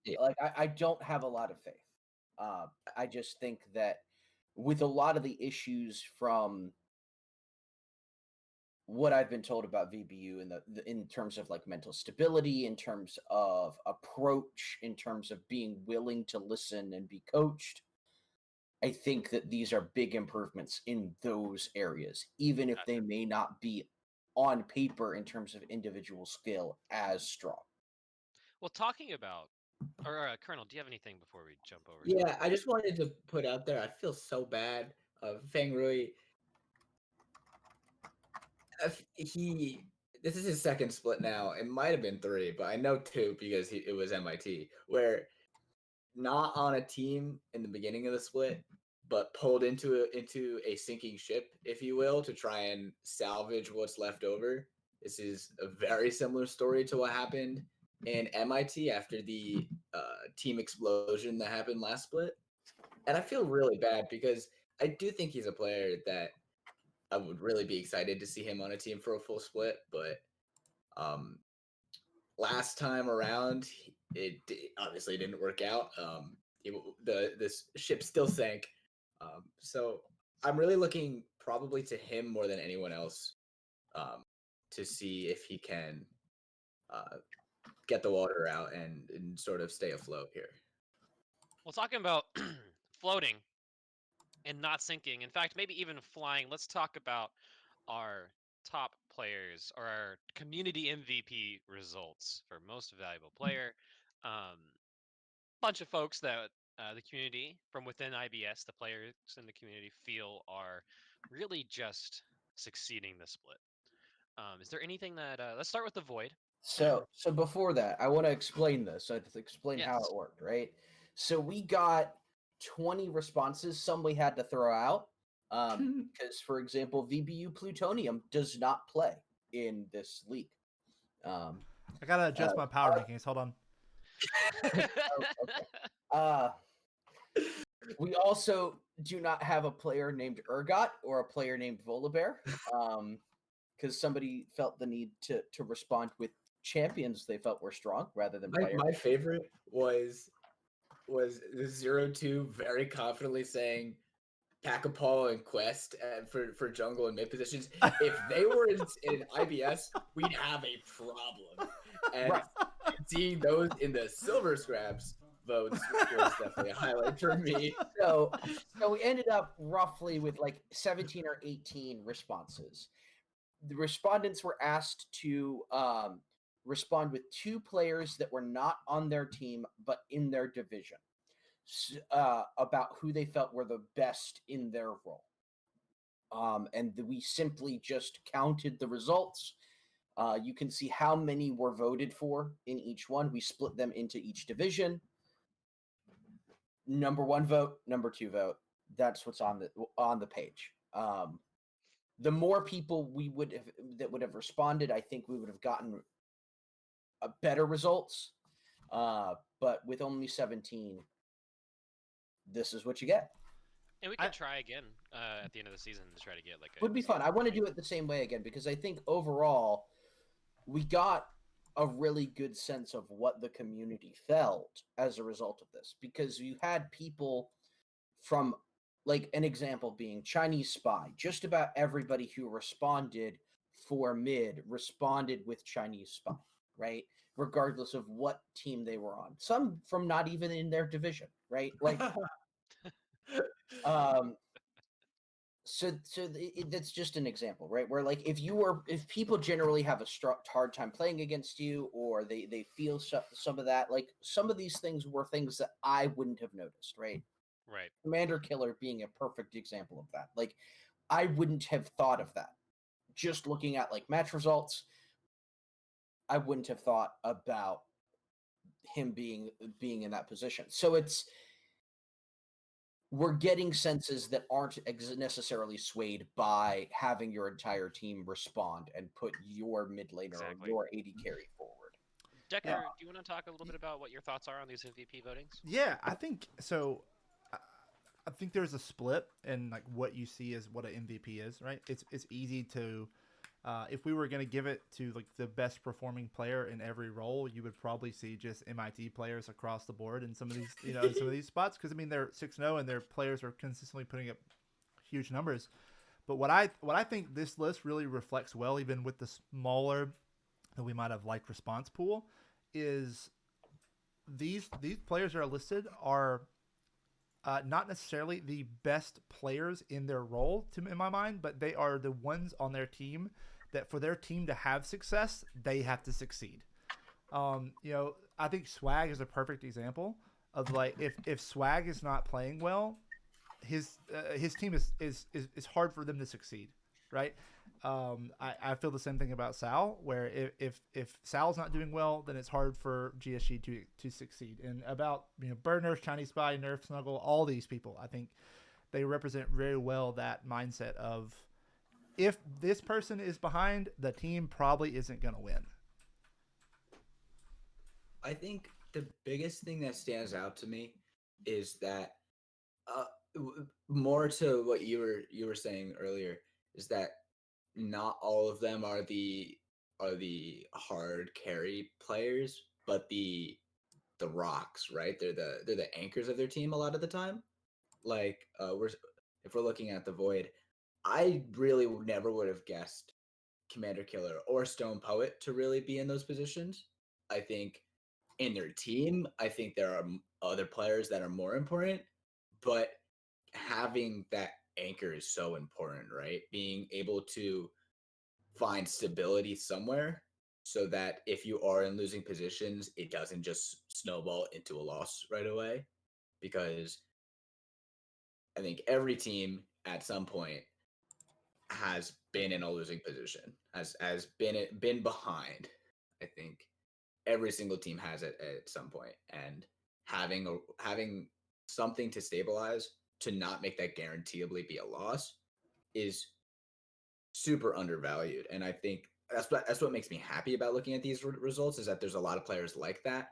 S4: Yeah.
S3: Like I don't have a lot of faith. I just think that with a lot of the issues from what I've been told about VBU in terms of like mental stability, in terms of approach, in terms of being willing to listen and be coached, I think that these are big improvements in those areas, even if they may not be on paper in terms of individual skill as strong.
S1: Well, talking about, or Colonel, do you have anything before we jump over?
S4: Yeah, I just wanted to put out there. I feel so bad of Feng Rui. He this is his second split now. It might have been 3, but I know 2 because it was MIT. Where not on a team in the beginning of the split, but pulled into a sinking ship, if you will, to try and salvage what's left over. This is a very similar story to what happened in MIT after the team explosion that happened last split. And I feel really bad because I do think he's a player that I would really be excited to see him on a team for a full split. But um, last time around, it obviously didn't work out. This ship still sank. So I'm really looking probably to him more than anyone else to see if he can get the water out and sort of stay afloat here.
S1: Well, talking about floating and not sinking, in fact, maybe even flying, let's talk about our top players or our community MVP results for most valuable player. Bunch of folks that the community from within IBS, the players in the community feel are really just succeeding the split. Is there anything that let's start with the Void?
S3: So before that, I want to explain this. I have to explain how
S1: Yes.
S3: it worked, right? So we got 20 responses. Some we had to throw out because, for example, VBU Plutonium does not play in this league.
S2: I gotta adjust
S3: Uh,
S2: my power rankings. Hold on.
S3: okay. Uh, we also do not have a player named Urgot or a player named Volibear, because somebody felt the need to respond with champions they felt were strong rather than players.
S4: My favorite was the 0-2 very confidently saying Pack-a-Paw and Quest for jungle and mid positions. If they were in IBS, we'd have a problem. And
S3: Right.
S4: seeing those in the silver scraps votes was definitely a highlight for me.
S3: So we ended up roughly with like 17 or 18 responses. The respondents were asked to respond with 2 players that were not on their team but in their division, about who they felt were the best in their role. And we simply just counted the results. You can see how many were voted for in each one. We split them into each division. Number 1 vote, number 2 vote. That's what's on the page. The more people that would have responded, I think we would have gotten better results. But with only 17, this is what you get.
S1: And we can try again at the end of the season to try to get like.
S3: Would be fun. I want to do it the same way again because I think overall we got a really good sense of what the community felt as a result of this, because you had people from, like, an example being Chinese Spy. Just about everybody who responded for mid responded with Chinese Spy, right? Regardless of what team they were on. Some from not even in their division, right? Like, that's just an example, right? Where, like, if people generally have a hard time playing against you, or they feel some of that, like, some of these things were things that I wouldn't have noticed, right?
S1: Right.
S3: Commander Killer being a perfect example of that. Like, I wouldn't have thought of that. Just looking at, like, match results, I wouldn't have thought about him being in that position. So we're getting senses that aren't necessarily swayed by having your entire team respond and put your mid laner
S1: Exactly.
S3: or your AD carry forward.
S1: Decker, do you want to talk a little bit about what your thoughts are on these MVP votings?
S2: Yeah, I think so. I think there's a split in like what you see as what an MVP is, right? It's easy to, if we were going to give it to like the best performing player in every role, you would probably see just MIT players across the board in some of these, in some of these spots, because I mean they're 6-0 and their players are consistently putting up huge numbers. But what I think this list really reflects well, even with the smaller that we might have liked response pool, is these players that are listed are not necessarily the best players in their role, in my mind, but they are the ones on their team that for their team to have success, they have to succeed. I think Swag is a perfect example of, like, if Swag is not playing well, his team is hard for them to succeed, right? I feel the same thing about Sal, where if Sal's not doing well, then it's hard for GSG to succeed. And about Bird Nerf, Chinese Spy, Nerf, Snuggle, all these people, I think they represent very well that mindset of, if this person is behind, the team probably isn't going to win.
S4: I think the biggest thing that stands out to me is that more to what you were saying earlier, is that not all of them are the hard carry players, but the rocks, right? They're the anchors of their team a lot of the time. Like, if we're looking at the Void, I really never would have guessed Commander Killer or Stone Poet to really be in those positions. I think in their team, I think there are other players that are more important, but having that anchor is so important, right? Being able to find stability somewhere so that if you are in losing positions, it doesn't just snowball into a loss right away. because I think every team at some point has been in a losing position, has been behind. I think every single team has it at some point, and having something to stabilize to not make that guaranteeably be a loss is super undervalued. And I think that's what makes me happy about looking at these results, is that there's a lot of players like that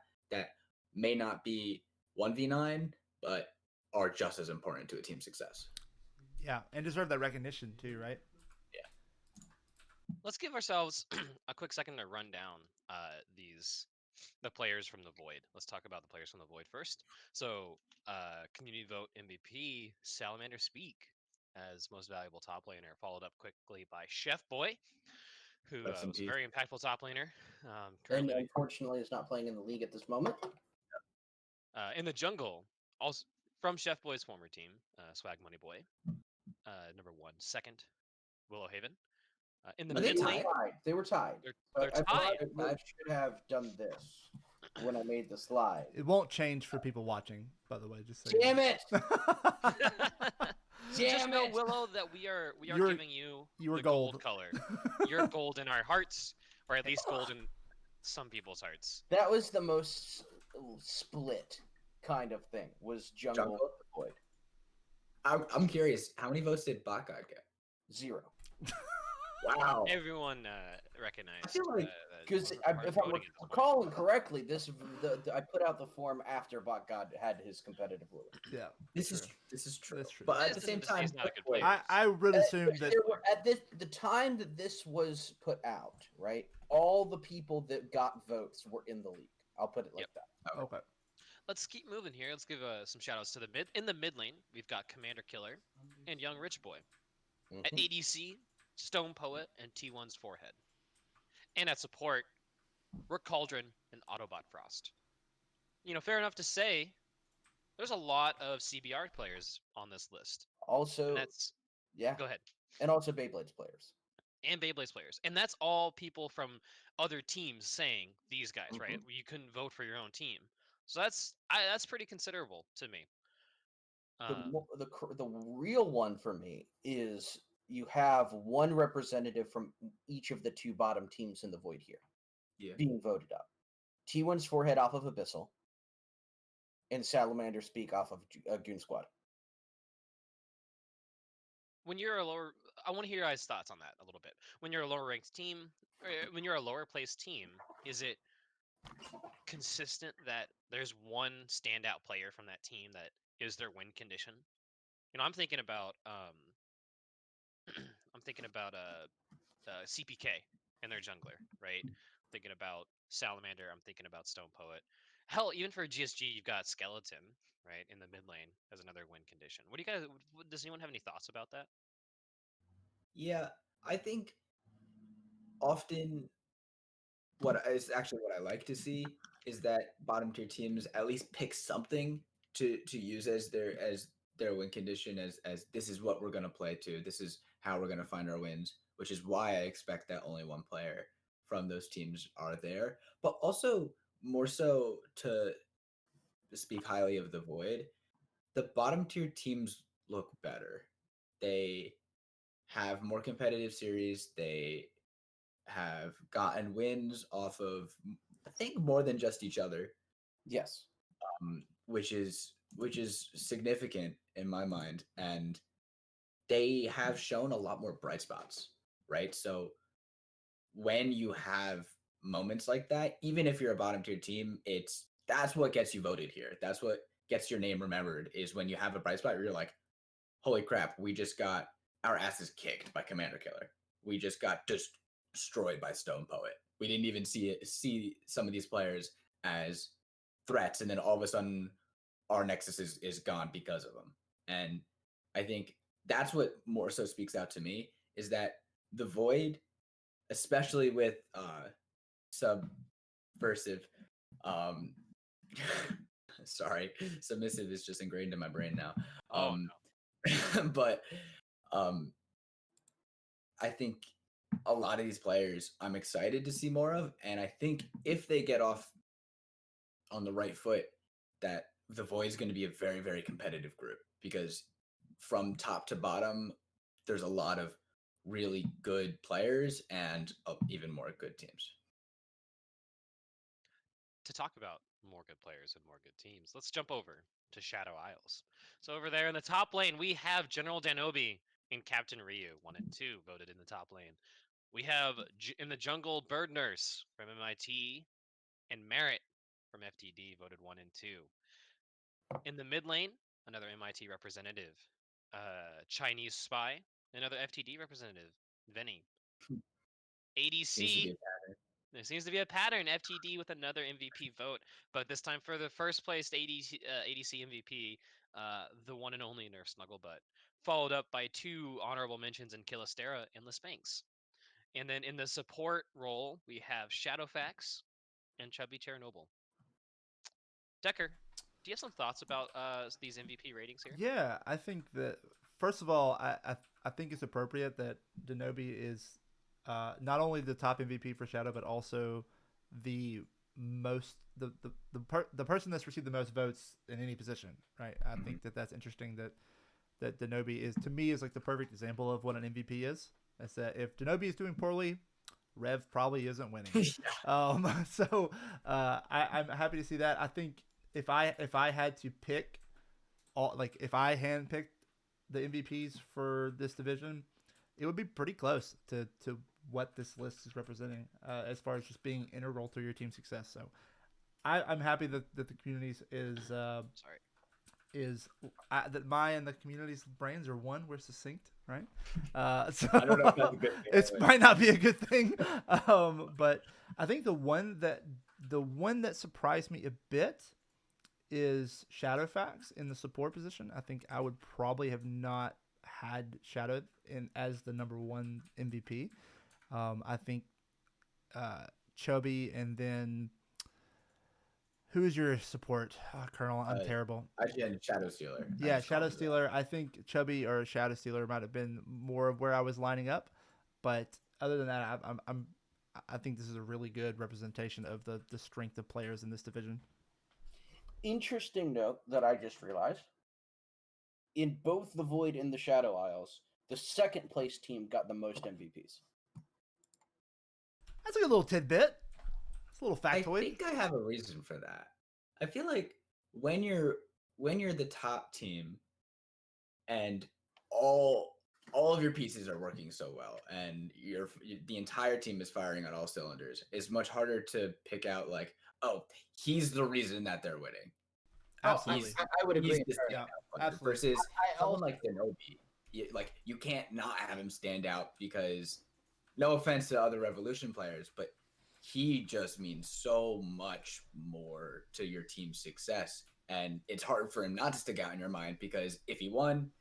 S4: may not be 1v9 but are just as important to a team's success.
S2: Yeah, and deserve that recognition too, right?
S1: Let's give ourselves a quick second to run down the players from the Void. Let's talk about the players from the Void first. So, community vote MVP Salamander Speak as most valuable top laner, followed up quickly by Chef Boy, who
S4: Rest in
S1: was a
S4: peace.
S1: very impactful top laner.
S3: And
S1: Currently,
S3: unfortunately is not playing in the league at this moment.
S1: in the jungle, also from Chef Boy's former team, Swag Money Boy, number 1. Second, Willow Haven. In the
S4: Are they
S1: mid lane,
S4: tied?
S3: They were tied.
S1: they're
S3: I
S1: tied.
S3: should have done this when I made the slide.
S2: It won't change for people watching, by the way. Just so
S3: Damn it!
S1: Just
S3: Damn
S1: know,
S3: it!
S1: Willow, that we are
S2: You're-
S1: giving you
S2: you are
S1: the gold
S2: gold.
S1: color. You're gold in our hearts, or at least gold in some people's hearts.
S3: That was the most split kind of thing. Was Jungle Void
S4: I'm curious, how many votes did Bot God get?
S3: 0?
S4: Wow.
S1: Everyone recognized.
S4: I feel like-
S3: Because
S1: that
S3: if I'm
S1: voting is-
S3: recalling correctly, I put out the form after Bot God had his competitive ruling.
S2: Yeah,
S4: This is
S2: true.
S4: true.
S2: That's true.
S4: But at
S1: This
S4: the same
S1: isn't to say
S4: time,
S1: he's not a good
S4: wait,
S1: player.
S2: I would assume that
S3: There were, at the time that this was put out, right? All the people that got votes were in the league. I'll put it like
S1: Yep.
S3: that.
S2: okay.
S1: Let's keep moving here. Let's give some shout outs to the mid. In the mid lane, we've got Commander Killer and Young Rich Boy. At
S3: Mhm.
S1: ADC, Stone Poet and T1's Forehead. And at support, Rook Cauldron and Autobot Frost. You know, fair enough to say, there's a lot of CBR players on this list.
S3: Also,
S1: And that's
S3: yeah,
S1: go ahead.
S3: and also Beyblades players.
S1: And Beyblades players. And that's all people from other teams saying these guys, right? You couldn't vote for your own team. So that's pretty considerable to me.
S3: The real one for me is you have one representative from each of the two bottom teams in the Void here
S4: Yeah.
S3: being voted up. T1's Forehead off of Abyssal, and Salamander Speak off of Goon Squad.
S1: When you're a lower, I want to hear your guys' thoughts on that a little bit. When you're a lower ranked team, or when you're a lower placed team, is it consistent that there's one standout player from that team that is their win condition? You know, I'm thinking about CPK and their jungler, right? Thinking about Salamander, I'm thinking about Stone Poet. Hell, even for GSG, you've got Skeleton, right, in the mid lane as another win condition. What do you guys? Does anyone have any thoughts about that?
S4: Yeah, I think often what I like to see is that bottom tier teams at least pick something to use as their win condition, as this is what we're gonna play to. This is how we're gonna find our wins, which is why I expect that only one player from those teams are there. But also more so to speak highly of the Void, the bottom tier teams look better. They have more competitive series. They have gotten wins off of, I think, more than just each other,
S3: Yes.
S4: which is significant in my mind. And they have shown a lot more bright spots, right? So when you have moments like that, even if you're a bottom tier team, that's what gets you voted here. That's what gets your name remembered, is when you have a bright spot where you're like, holy crap, we just got our asses kicked by Commander Killer. We just got destroyed by Stone Poet. We didn't even see some of these players as threats, and then all of a sudden our Nexus is gone because of them. And I think that's what more so speaks out to me, is that the Void, especially with Subversive, sorry, Submissive is just ingrained in my brain now. But I think a lot of these players I'm excited to see more of, and I think if they get off on the right foot, that the Void is going to be a very, very competitive group because from top to bottom, there's a lot of really good players and even more good teams.
S1: To talk about more good players and more good teams, let's jump over to Shadow Isles. So over there in the top lane, we have General Danobi and Captain Ryu, 1 and 2, voted in the top lane. We have in the jungle Bird Nurse from MIT and Merit from FTD, voted 1 and 2. In the mid lane, another MIT representative, Chinese Spy, another FTD representative, Venny.
S4: Seems to be
S1: ADC, there seems to be a pattern. FTD with another MVP vote, but this time for the first place ADC MVP, the one and only Nerf Snugglebutt, followed up by 2 honorable mentions in Killistera and Lispanks. And then in the support role, we have Shadowfax and Chubby Chernobyl. Decker, do you have some thoughts about these MVP ratings here?
S2: Yeah, I think that first of all, I think it's appropriate that Denobi is not only the top MVP for Shadow, but also the most the person that's received the most votes in any position. Right. I think that that's interesting. That Denobi is, to me, is like the perfect example of what an MVP is. That's that if Denobi is doing poorly, Rev probably isn't winning. So I'm happy to see that. I think if I had to pick if I handpicked the MVPs for this division, it would be pretty close to what this list is representing as far as just being integral to your team's success. So I'm happy that the communities is that my and the community's brains are one. We're succinct, right? So
S4: I don't know if that's a good thing.
S2: It might not be a good thing, but I think the one that surprised me a bit is Shadowfax in the support position. I think I would probably have not had Shadow in as the number 1 MVP. I think Chubby, and then who's your support, Colonel? I'm terrible.
S4: Actually, and Shadow Stealer.
S2: Yeah, Shadow Stealer. I think Chubby or Shadow Stealer might have been more of where I was lining up, but other than that, I think this is a really good representation of the strength of players in this division.
S3: Interesting note that I just realized. In both the Void and the Shadow Isles, the second place team got the most MVPs.
S2: That's like a little tidbit. It's a little factoid.
S4: I think I have a reason for that. I feel like when you're the top team and all of your pieces are working so well and the entire team is firing on all cylinders, it's much harder to pick out like, oh, he's the reason that they're winning.
S2: Absolutely.
S3: I would agree.
S2: Yeah, absolutely.
S4: Versus
S3: I
S4: someone like Denobi, you can't not have him stand out because, no offense to other Revolution players, but he just means so much more to your team's success. And it's hard for him not to stick out in your mind because if he won,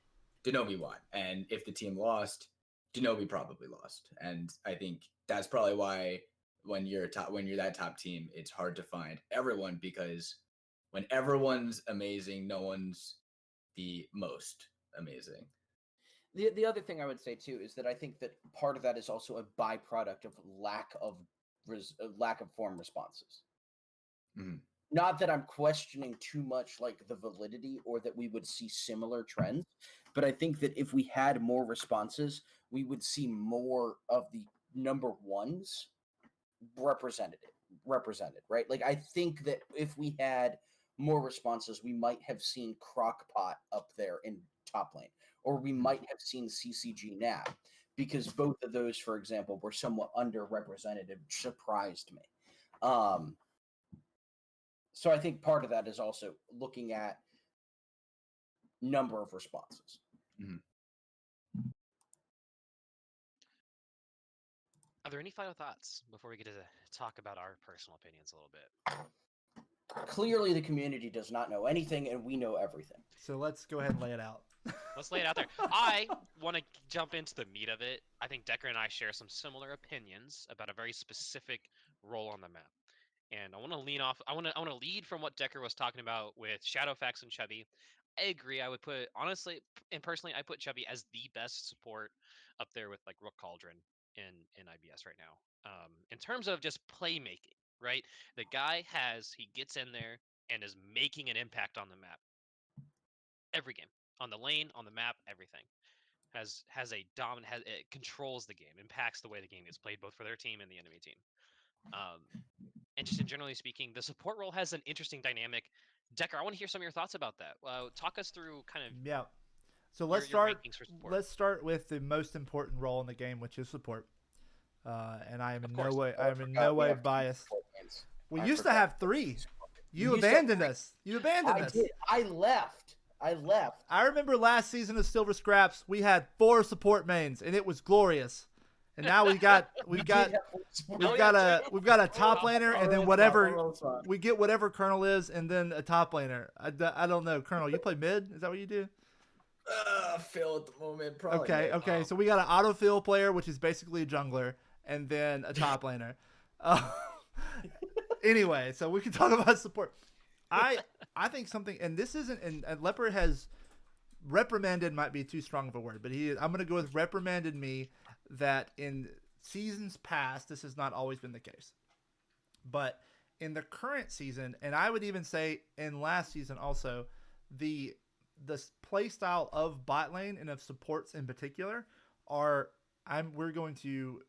S4: Denobi won. And if the team lost, Denobi probably lost. And I think that's probably why when you're that top team, it's hard to find everyone because when everyone's amazing, no one's the most amazing.
S3: The other thing I would say too is that I think that part of that is also a byproduct of lack of form responses.
S4: Mm-hmm.
S3: Not that I'm questioning too much like the validity or that we would see similar trends, but I think that if we had more responses, we would see more of the number 1s represented, right? Like I think that if we had more responses, we might have seen Crockpot up there in top lane, or we might have seen CCG Nab, because both of those, for example, were somewhat underrepresented, which surprised me. So I think part of that is also looking at number of responses.
S4: Mm-hmm.
S1: Are there any final thoughts before we get to talk about our personal opinions a little bit?
S3: Clearly, the community does not know anything, and we know everything.
S2: So let's go ahead and lay it out.
S1: Let's lay it out there. I want to jump into the meat of it. I think Decker and I share some similar opinions about a very specific role on the map. And I want to lead from what Decker was talking about with Shadowfax and Chubby. I agree. I would put, honestly and personally, I put Chubby as the best support up there with like Rook Cauldron in IBS right now. In terms of just playmaking, right? The guy he gets in there and is making an impact on the map. Every game, on the lane, on the map, everything has a dominant. It controls the game, impacts the way the game is played, both for their team and the enemy team. And just in generally speaking, the support role has an interesting dynamic. Decker, I want to hear some of your thoughts about that. Talk us through kind of
S2: Yeah. So
S1: your
S2: let's start.
S1: rankings for support.
S2: Let's start with the most important role in the game, which is support. And I am
S1: Of
S2: in
S1: course.
S2: no way.
S3: Oh,
S2: I
S3: I
S2: am in
S3: forgot
S2: no
S3: we
S2: way
S3: have two
S2: biased.
S3: support lanes.
S2: We
S3: I
S2: used to
S3: forgot.
S2: have 3. You
S3: used to have
S2: abandoned us. You abandoned
S3: I
S2: us.
S3: did. I left.
S2: I remember last season of Silver Scraps, we had 4 support mains, and it was glorious. And now we've got
S3: We
S2: got
S3: did have four support
S2: we've
S1: Oh,
S2: got
S1: yeah,
S2: a we've got a top
S3: Oh,
S2: laner,
S3: oh,
S2: and then
S3: it's
S2: whatever
S3: fine, oh, it's fine.
S2: we get whatever Colonel is, and then a top laner. I don't know, Colonel. You play mid? Is that what you do?
S4: Phil at the moment, probably.
S2: Okay,
S4: mid.
S2: okay. So we got an autofill player, which is basically a jungler, and then a top laner. Anyway, so we can talk about support. I think something, and this isn't, and Leopard has reprimanded, might be too strong of a word, but I'm gonna go with reprimanded me that in seasons past this has not always been the case, but in the current season, and I would even say in last season also, the play style of bot lane and of supports in particular we're going to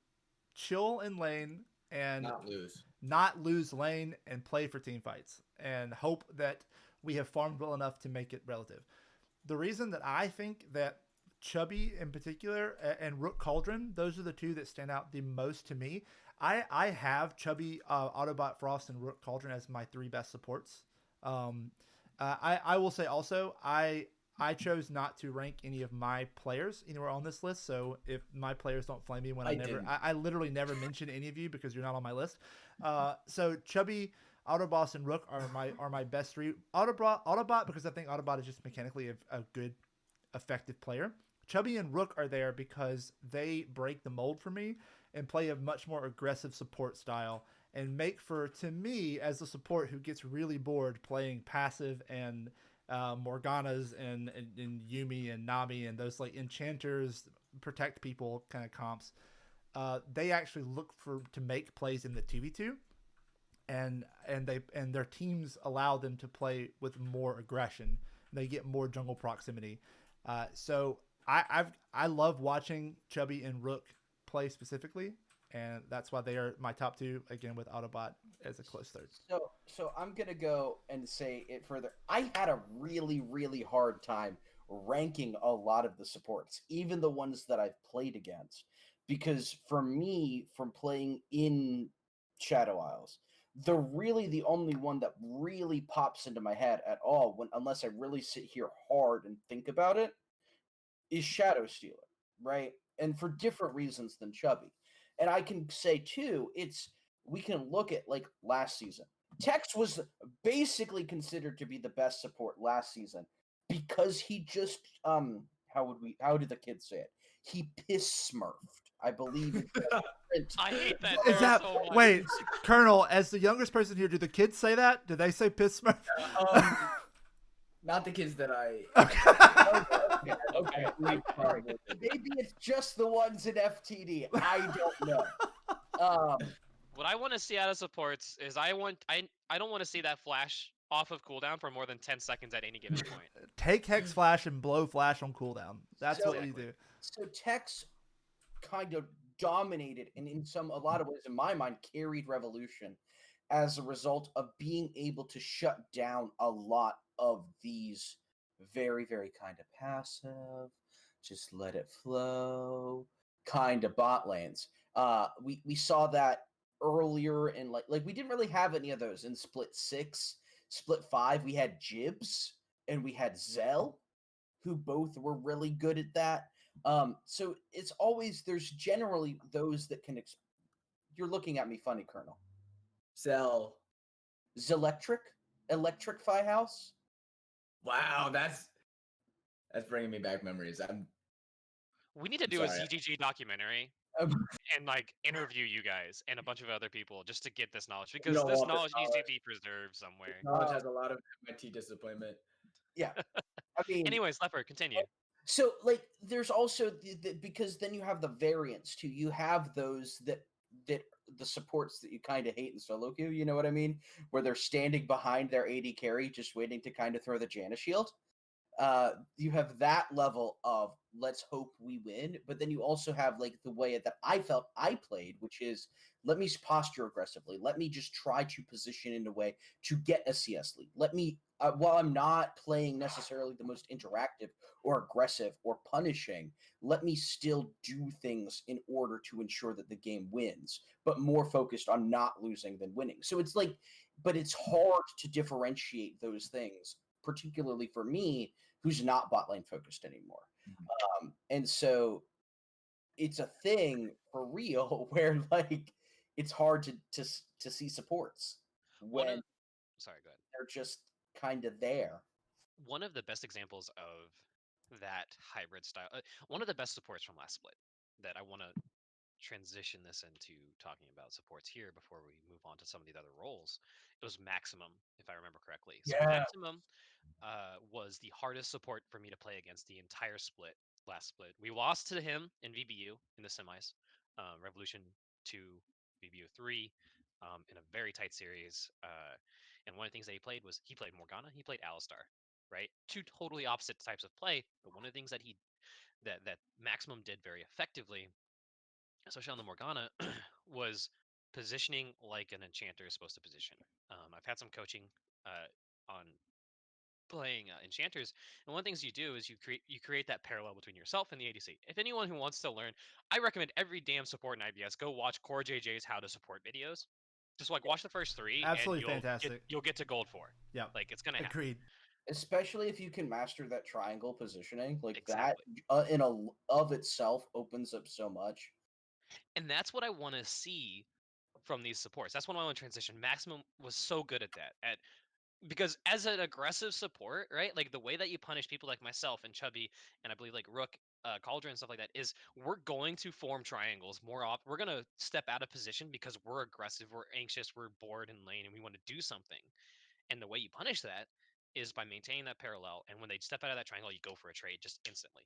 S2: chill in lane and
S4: not lose.
S2: not lose lane and play for team fights and hope that we have farmed well enough to make it relative. The reason that I think that Chubby in particular and Rook Cauldron, those are the 2 that stand out the most to me. I have Chubby, Autobot Frost, and Rook Cauldron as my 3 best supports. I will say also, I chose not to rank any of my players anywhere on this list. So if my players don't flame me when I literally never mention any of you because you're not on my list. So Chubby, Autoboss, and Rook are my best 3. Autobot because I think Autobot is just mechanically a good, effective player. Chubby and Rook are there because they break the mold for me and play a much more aggressive support style and make for, to me, as a support who gets really bored playing passive and Morganas and Yumi and Nami and those like enchanters, protect people kind of comps. They actually look to make plays in the 2v2, and their teams allow them to play with more aggression. They get more jungle proximity. So I love watching Chubby and Rook play specifically, and that's why they are my top 2, again with Autobot as a close third.
S3: So I'm gonna go and say it further. I had a really, really hard time ranking a lot of the supports, even the ones that I've played against, because for me, from playing in Shadow Isles, the only one that really pops into my head at all, unless I really sit here hard and think about it, is Shadow Stealer, right? And for different reasons than Chubby. And I can say too, we can look at like last season. Tex was basically considered to be the best support last season because he just how did the kids say it? He piss smurfed, I believe.
S1: I hate that.
S2: Is that
S1: so much.
S2: wait, Colonel? As the youngest person here, do the kids say that? Do they say piss smurf?
S4: Not the kids that I.
S3: Okay. Maybe it's just the ones in FTD. I don't know.
S1: What I want to see out of supports is I don't want to see that flash off of cooldown for more than 10 seconds at any given point.
S2: Take Hex Flash and blow Flash on cooldown. That's what you do.
S3: So Tex kind of dominated and in a lot of ways, in my mind, carried Revolution as a result of being able to shut down a lot of these very, very kind of passive, just let it flow kind of bot lanes. We saw that earlier in like we didn't really have any of those in Split 6. Split 5, we had Jibs and we had Zell, who both were really good at that. So it's always, there's generally those that can you're looking at me funny, Colonel.
S4: Zell.
S3: Zelectric? Electrify House?
S4: Wow, that's bringing me back memories.
S1: We need to do a ZGG documentary and like interview you guys and a bunch of other people just to get this knowledge, because this knowledge needs to be preserved somewhere.
S4: Knowledge has a lot of MIT disappointment.
S3: Yeah. I mean,
S1: anyways, Leopard, continue.
S3: So like there's also because then you have the variants too. You have those that the supports that you kind of hate in solo queue. You know what I mean? Where they're standing behind their AD carry, just waiting to kind of throw the Janna shield. You have that level of let's hope we win, but then you also have like the way that I felt I played, which is let me posture aggressively. Let me just try to position in a way to get a CS lead. Let me, while I'm not playing necessarily the most interactive or aggressive or punishing, let me still do things in order to ensure that the game wins, but more focused on not losing than winning. So it's like, but it's hard to differentiate those things, particularly for me, who's not bot lane focused anymore. And so it's a thing for real where like it's hard to see supports when
S1: Sorry, go ahead.
S3: they're just kind of there.
S1: One of the best examples of that hybrid style, one of the best supports from last split that I want to transition this into talking about supports here before we move on to some of the other roles. It was Maximum, if I remember correctly. So Maximum was the hardest support for me to play against the entire split. Last split, we lost to him in VBU in the semis, Revolution 2, VBU 3, in a very tight series. And one of the things that he played was he played Morgana, he played Alistar, right? Two totally opposite types of play. But one of the things that that Maximum did very effectively, especially on the Morgana, was positioning like an enchanter is supposed to position. I've had some coaching on playing enchanters, and one of the things you do is you create that parallel between yourself and the ADC. If anyone who wants to learn, I recommend every damn support in IBS go watch Core JJ's how to support videos. Just like watch the first 3,
S2: Absolutely
S1: and
S2: fantastic.
S1: you'll get to gold 4.
S2: Yeah,
S1: Like it's gonna happen.
S2: agreed.
S3: Especially if you can master that triangle positioning, like
S1: Exactly.
S3: that of itself opens up so much.
S1: And that's what I want to see from these supports. That's what I want to transition. Maximum was so good at that. Because as an aggressive support, right? Like the way that you punish people like myself and Chubby, and I believe like Rook, Cauldron, and stuff like that, is we're going to form triangles more often. We're gonna step out of position because we're aggressive, we're anxious, we're bored in lane, and we want to do something. And the way you punish that is by maintaining that parallel. And when they step out of that triangle, you go for a trade just instantly.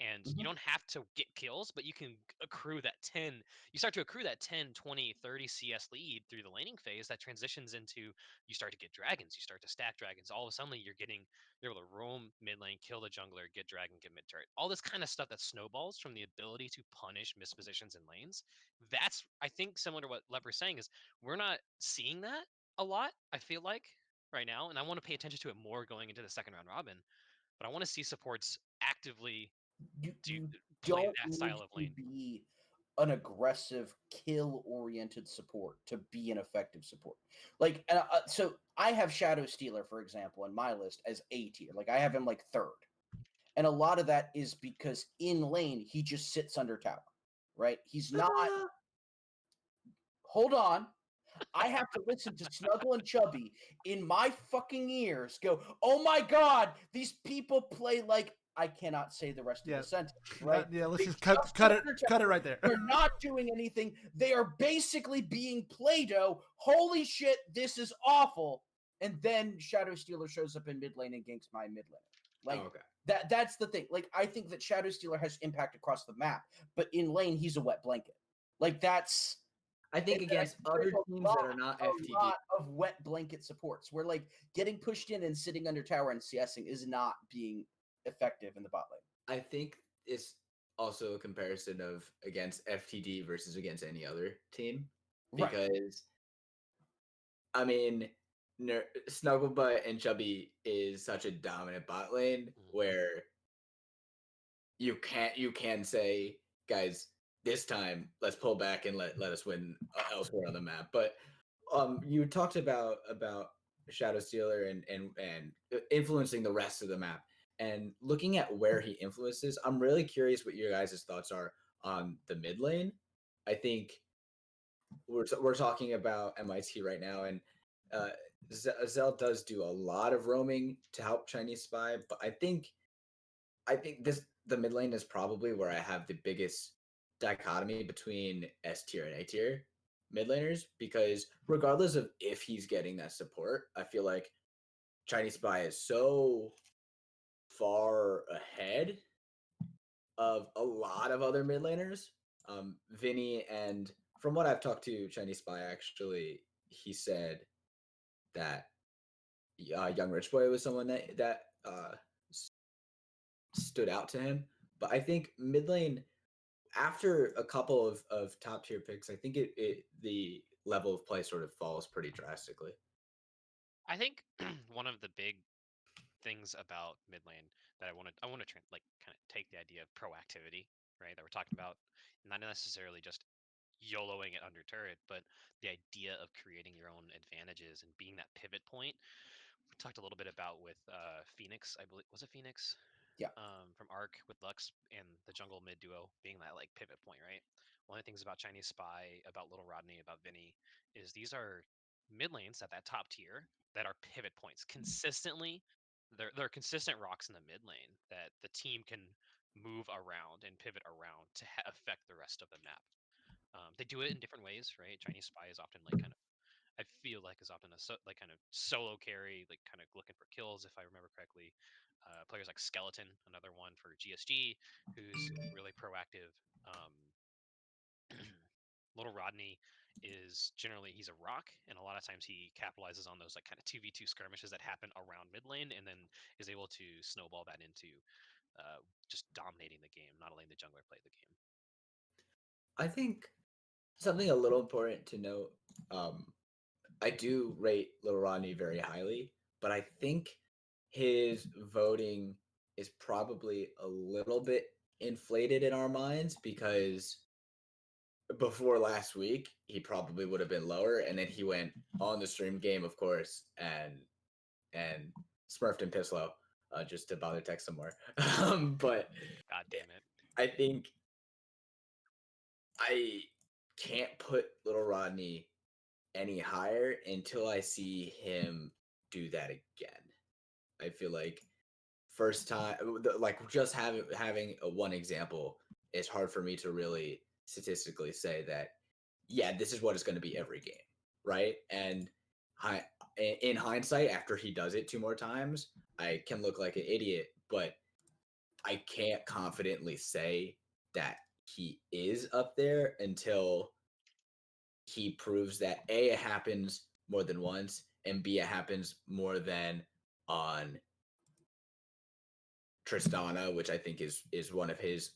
S1: And you don't have to get kills, but you can accrue that 10. You start to accrue that 10, 20, 30 CS lead through the laning phase that transitions into you start to get dragons. You start to stack dragons. All of a sudden, you're able to roam mid lane, kill the jungler, get dragon, get mid turret. All this kind of stuff that snowballs from the ability to punish mispositions in lanes. That's, I think, similar to what Leper's saying, is we're not seeing that a lot, I feel like, right now, and I want to pay attention to it more going into the second round robin. But I want to see supports actively
S3: You
S1: play
S3: don't
S1: that
S3: need
S1: style of
S3: to
S1: lane.
S3: be an aggressive kill-oriented support to be an effective support. Like, so I have Shadow Stealer, for example, in my list as A tier. Like, I have him like 3rd, and a lot of that is because in lane he just sits under tower, right? He's not. Hold on. I have to listen to Snuggle and Chubby in my fucking ears go, oh my god, these people play like, I cannot say the rest of the sentence, right?
S2: Let's
S3: They
S2: just cut it right there.
S3: They're not doing anything. They are basically being Play-Doh. Holy shit, this is awful. And then Shadow Stealer shows up in mid lane and ganks my mid lane. Like, that's the thing. Like, I think that Shadow Stealer has impact across the map, but in lane, he's a wet blanket. Like, that's...
S4: I think against other teams that are not FTD.
S3: A lot of wet blanket supports where like getting pushed in and sitting under tower and CSing is not being effective in the bot lane.
S4: I think it's also a comparison of against FTD versus against any other team. Because, I mean, Snugglebutt and Chubby is such a dominant bot lane where you can say, guys, this time let's pull back and let us win elsewhere on the map. But you talked about Shadow Stealer and influencing the rest of the map, and looking at where he influences. I'm really curious what your guys' thoughts are on the mid lane. I think we're talking about MIT right now, and Zell does do a lot of roaming to help Chinese Spy, but I think the mid lane is probably where I have the biggest dichotomy between S tier and A tier mid laners, because regardless of if he's getting that support, I feel like Chinese Spy is so far ahead of a lot of other mid laners. Vinny and from what I've talked to Chinese Spy, actually, he said that Young Rich Boy was someone that stood out to him. But I think mid lane, after a couple of top tier picks, I think the level of play sort of falls pretty drastically.
S1: I think one of the big things about mid lane that I want to like kind of take the idea of proactivity, right? That we're talking about, not necessarily just YOLOing it under turret, but the idea of creating your own advantages and being that pivot point. We talked a little bit about with Phoenix, I believe. Was it Phoenix?
S3: Yeah.
S1: From Arc with Lux and the jungle mid duo being that like pivot point, right? One of the things about Chinese Spy, about Little Rodney, about Vinny is these are mid lanes at that top tier that are pivot points consistently. They're consistent rocks in the mid lane that the team can move around and pivot around to affect the rest of the map. They do it in different ways, right? Chinese Spy is often like kind of, I feel like, is often a like kind of solo carry, like kind of looking for kills, if I remember correctly. Players like Skeleton, another one for GSG, who's really proactive. Um, Little Rodney is generally, he's a rock, and a lot of times he capitalizes on those like kind of 2v2 skirmishes that happen around mid lane, and then is able to snowball that into just dominating the game, not letting the jungler play the game.
S4: I think something a little important to note. I do rate Little Rodney very highly, but I think his voting is probably a little bit inflated in our minds because before last week he probably would have been lower, and then he went on the stream game, of course, and smurfed and Pisslow just to bother text some more. But
S1: God damn it.
S4: I think I can't put Little Rodney any higher until I see him do that again. I feel like first time, like just having a one example, it's hard for me to really statistically say that, yeah, this is what it's going to be every game, right? And in hindsight, after he does it 2 more times, I can look like an idiot, but I can't confidently say that he is up there until he proves that A, it happens more than once, and B, it happens more than on Tristana, which I think is one of his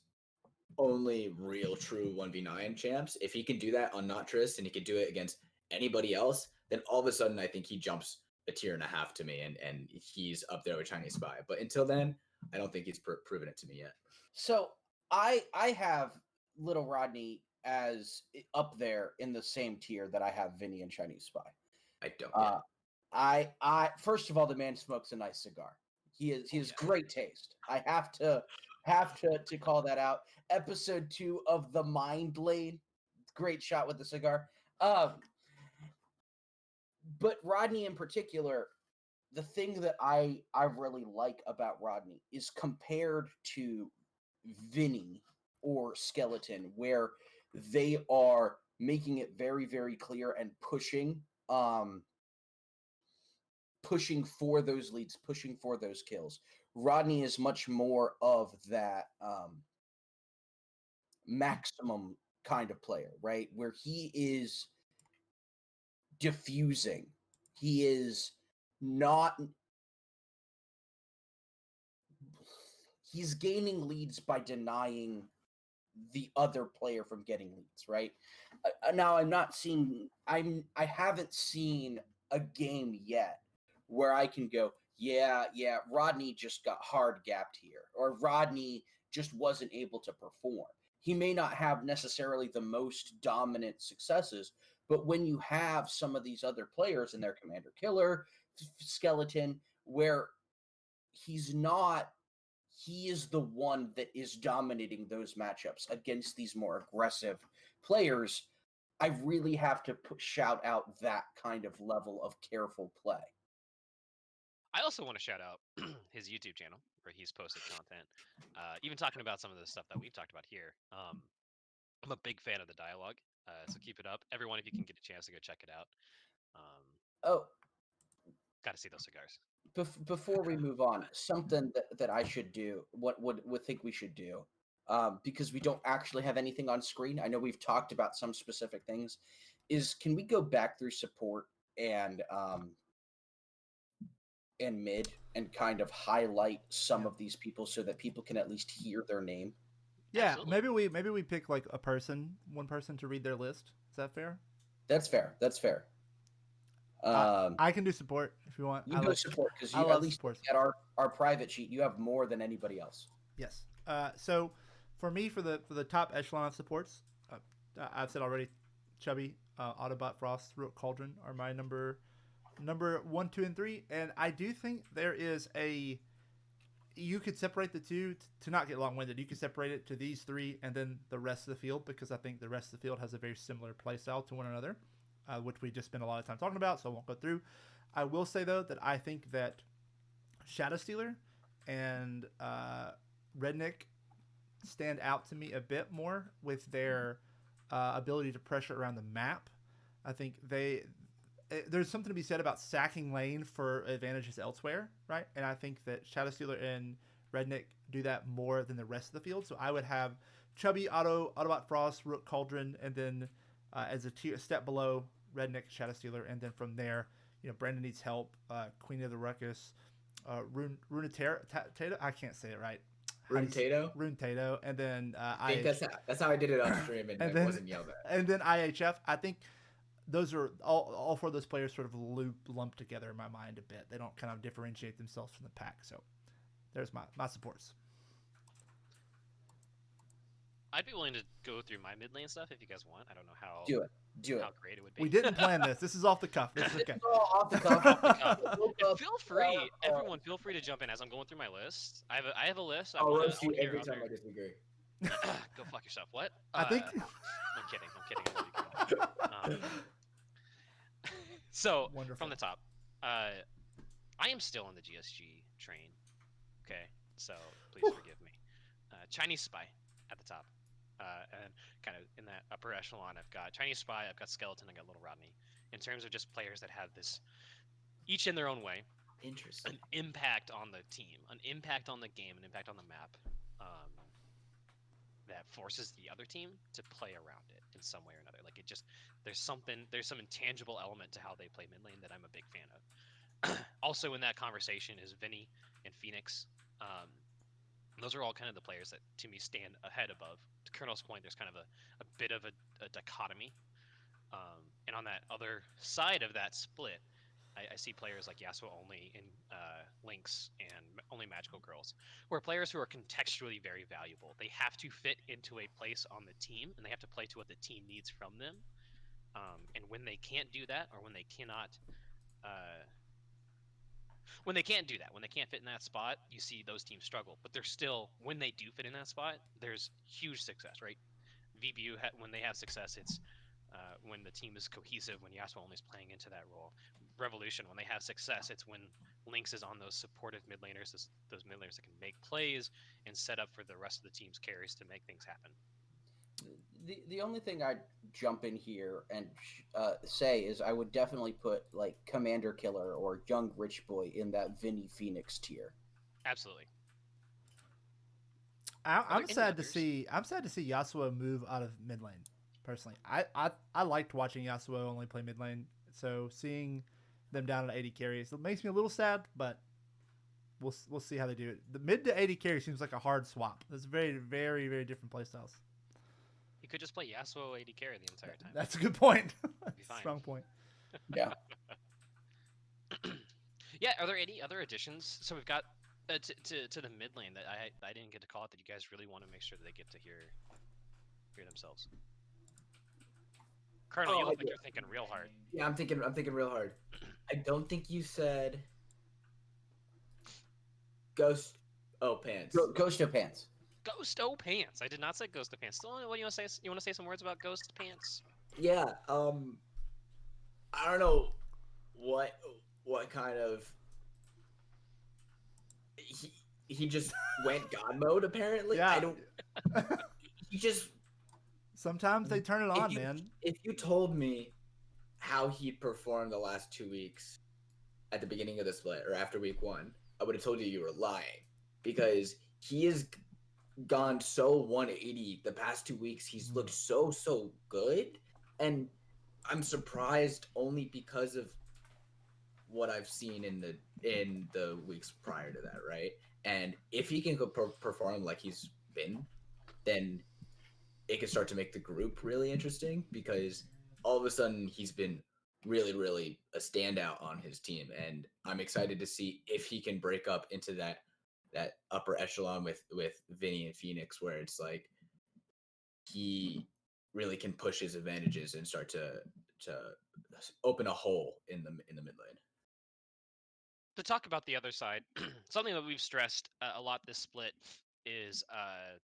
S4: only real true 1v9 champs. If he can do that on not Trist and he can do it against anybody else, then all of a sudden I think he jumps a tier and a half to me, and he's up there with Chinese Spy. But until then, I don't think he's proven it to me yet.
S3: So I have Little Rodney as up there in the same tier that I have Vinny and Chinese Spy.
S4: I don't yet.
S3: I first of all, the man smokes a nice cigar. He has great taste. I have to call that out. Episode 2 of The Mind Lane, great shot with the cigar. But Rodney in particular, the thing that I really like about Rodney is compared to Vinny or Skeleton, where they are making it very, very clear and pushing for those leads, pushing for those kills. Rodney is much more of that maximum kind of player, right? Where he is diffusing. He is not. He's gaining leads by denying the other player from getting leads, right? Now I haven't seen a game yet where I can go, yeah, Rodney just got hard gapped here, or Rodney just wasn't able to perform. He may not have necessarily the most dominant successes, but when you have some of these other players in their Commander Killer, Skeleton, where he's not, he is the one that is dominating those matchups against these more aggressive players. I really have to shout out that kind of level of careful play.
S1: I also want to shout out his YouTube channel where he's posted content, even talking about some of the stuff that we've talked about here. I'm a big fan of the dialogue, so keep it up. Everyone, if you can get a chance to go check it out. Got to see those cigars.
S3: Before we move on, something that I should do, what would think we should do, because we don't actually have anything on screen. I know we've talked about some specific things. Can we go back through support and mid and kind of highlight some of these people so that people can at least hear their name?
S2: Yeah,
S1: Absolutely.
S2: maybe we pick like one person to read their list. Is that fair?
S3: That's fair. That's fair.
S2: I can do support if you want.
S3: You go support because
S2: I
S3: you
S2: love
S3: at least
S2: support.
S3: at our private sheet you have more than anybody else.
S2: Yes. So for me, for the top echelon of supports, I've said already, Chubby, Autobot, Frost, Rook, Cauldron are my number 1, 2, and 3, and I do think there is you could separate the two to not get long-winded. You could separate it to these 3 and then the rest of the field, because I think the rest of the field has a very similar playstyle to one another, which we just spent a lot of time talking about, so I won't go through. I will say though that I think that Shadow Stealer and Redneck stand out to me a bit more with their ability to pressure around the map. I think there's something to be said about sacking lane for advantages elsewhere, right? And I think that Shadow Stealer and Redneck do that more than the rest of the field. So I would have Chubby, Autobot, Frost, Rook, Cauldron, and then as a step below, Redneck, Shadow Stealer, and then from there, Brandon Needs Help, Queen of the Ruckus, Runetato. I can't say it right. Runetato, and then
S4: I think that's how I did it on stream, and I wasn't yelled at.
S2: And then IHF. I think those are all 4 of those players sort of lumped together in my mind a bit. They don't kind of differentiate themselves from the pack. So there's my supports.
S1: I'd be willing to go through my mid lane stuff if you guys want. I don't know how how great it would be.
S2: We didn't plan this. This is off the cuff. This is okay.
S3: Off the cuff.
S1: And feel free, everyone. Feel free to jump in as I'm going through my list. I have a list.
S4: I'll roast you every time I disagree.
S1: Go fuck yourself. What?
S2: I think.
S1: I'm kidding. I love you. So
S2: Wonderful.
S1: from the top, I am still on the GSG train. Okay, so please forgive me. Chinese Spy at the top, and kind of in that upper echelon, I've got Chinese Spy, I've got Skeleton, I got Little Rodney. In terms of just players that have this, each in their own way,
S4: interesting,
S1: an impact on the team, an impact on the game, an impact on the map, that forces the other team to play around it in some way or another. Like there's some intangible element to how they play mid lane that I'm a big fan of. Also in that conversation is Vinny and Phoenix. Those are all kind of the players that to me stand ahead above. To Colonel's point, there's kind of a bit of a dichotomy. And on that other side of that split, I see players like Yasuo only in Lynx and only Magical Girls, who are players who are contextually very valuable. They have to fit into a place on the team, and they have to play to what the team needs from them. And when they can't do that, or when they cannot, when they can't do that, when they can't fit in that spot, you see those teams struggle. But they're still, when they do fit in that spot, there's huge success, right? VBU, when they have success, it's when the team is cohesive, when Yasuo only is playing into that role. Revolution, when they have success, it's when Lynx is on those supportive mid laners, those mid laners that can make plays and set up for the rest of the team's carries to make things happen.
S3: The only thing I'd jump in here and say is I would definitely put like Commander Killer or Young Rich Boy in that Vinny Phoenix tier.
S1: Absolutely.
S2: I'm sad to see Yasuo move out of mid lane. Personally, I liked watching Yasuo only play mid lane, so seeing them down at 80 carries, it makes me a little sad, but we'll see how they do it. The mid to 80 carry seems like a hard swap. There's very, very, very different playstyles.
S1: You could just play Yasuo AD carry the entire time.
S2: That's a good point.
S1: Fine.
S2: Strong point.
S3: Yeah.
S1: Yeah. Are there any other additions? So we've got to the mid lane that I didn't get to call it, that you guys really want to make sure that they get to hear themselves. Colonel, you look like you're thinking real hard.
S4: Yeah, I'm thinking real hard. I don't think you said Ghost O Pants.
S3: Ghost O Pants.
S1: Ghost O Pants. I did not say Ghost O Pants. Still, what do you want to say? You want to say some words about Ghost Pants?
S4: Yeah. I don't know what kind of he just went God mode apparently.
S2: Yeah.
S4: I don't. He just.
S2: Sometimes they turn it on, man.
S4: If you told me how he performed the last 2 weeks at the beginning of the split or after week 1, I would have told you were lying, because he is gone so 180 the past 2 weeks. He's looked so good, and I'm surprised only because of what I've seen in the weeks prior to that, right? And if he can perform like he's been, then it can start to make the group really interesting because all of a sudden he's been really a standout on his team, and I'm excited to see if he can break up into that upper echelon with Vinny and Phoenix, where it's like he really can push his advantages and start to open a hole in the mid lane.
S1: To talk about the other side, something that we've stressed a lot this split is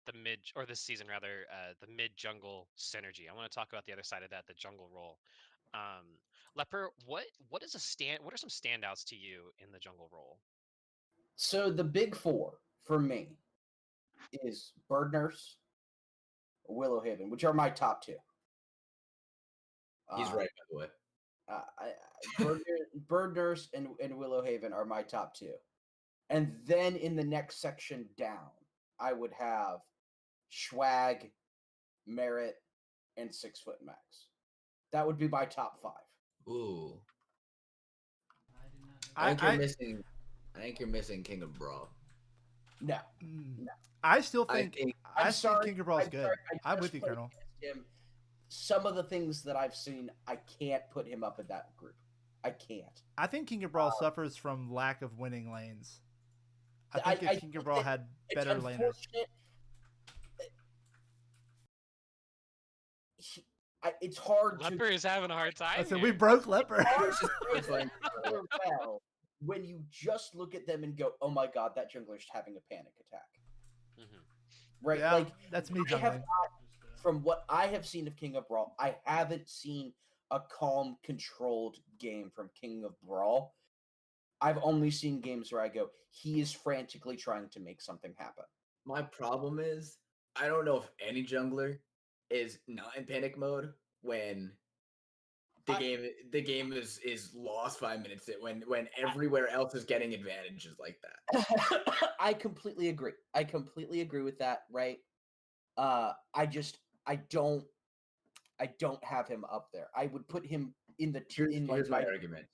S1: the mid, or this season rather, the mid jungle synergy. I want to talk about the other side of that, the jungle role. Leper, what is a stand? What are some standouts to you in the jungle role?
S3: So the big four for me is Bird Nurse, Willowhaven, which are my top two.
S4: He's right, by the way.
S3: Bird Nurse and Willowhaven are my top two. And then in the next section down, I would have Schwag, Merit, and 6 Foot Max. That would be my top 5.
S4: Ooh. I think you're missing King of Brawl.
S3: No.
S2: I still think
S3: I'm sorry,
S2: King of Brawl is good.
S3: sorry,
S2: I'm with you, Colonel.
S3: Him. Some of the things that I've seen, I can't put him up in that group. I can't.
S2: I think King of Brawl suffers from lack of winning lanes. I think if King of Brawl had better laners.
S3: It's hard.
S1: Leper is having a hard time.
S2: So we broke Leper.
S3: Well, when you just look at them and go, "Oh my God, that jungler's having a panic attack," right?
S2: Yeah,
S3: like
S2: that's me jungling.
S3: From what I have seen of King of Brawl, I haven't seen a calm, controlled game from King of Brawl. I've only seen games where I go, he is frantically trying to make something happen.
S4: My problem is, I don't know if any jungler is not in panic mode when the game is lost 5 minutes when everywhere else is getting advantages like that.
S3: I completely agree. I completely agree with that, right? I don't have him up there. I would put him in the
S4: Here's my argument.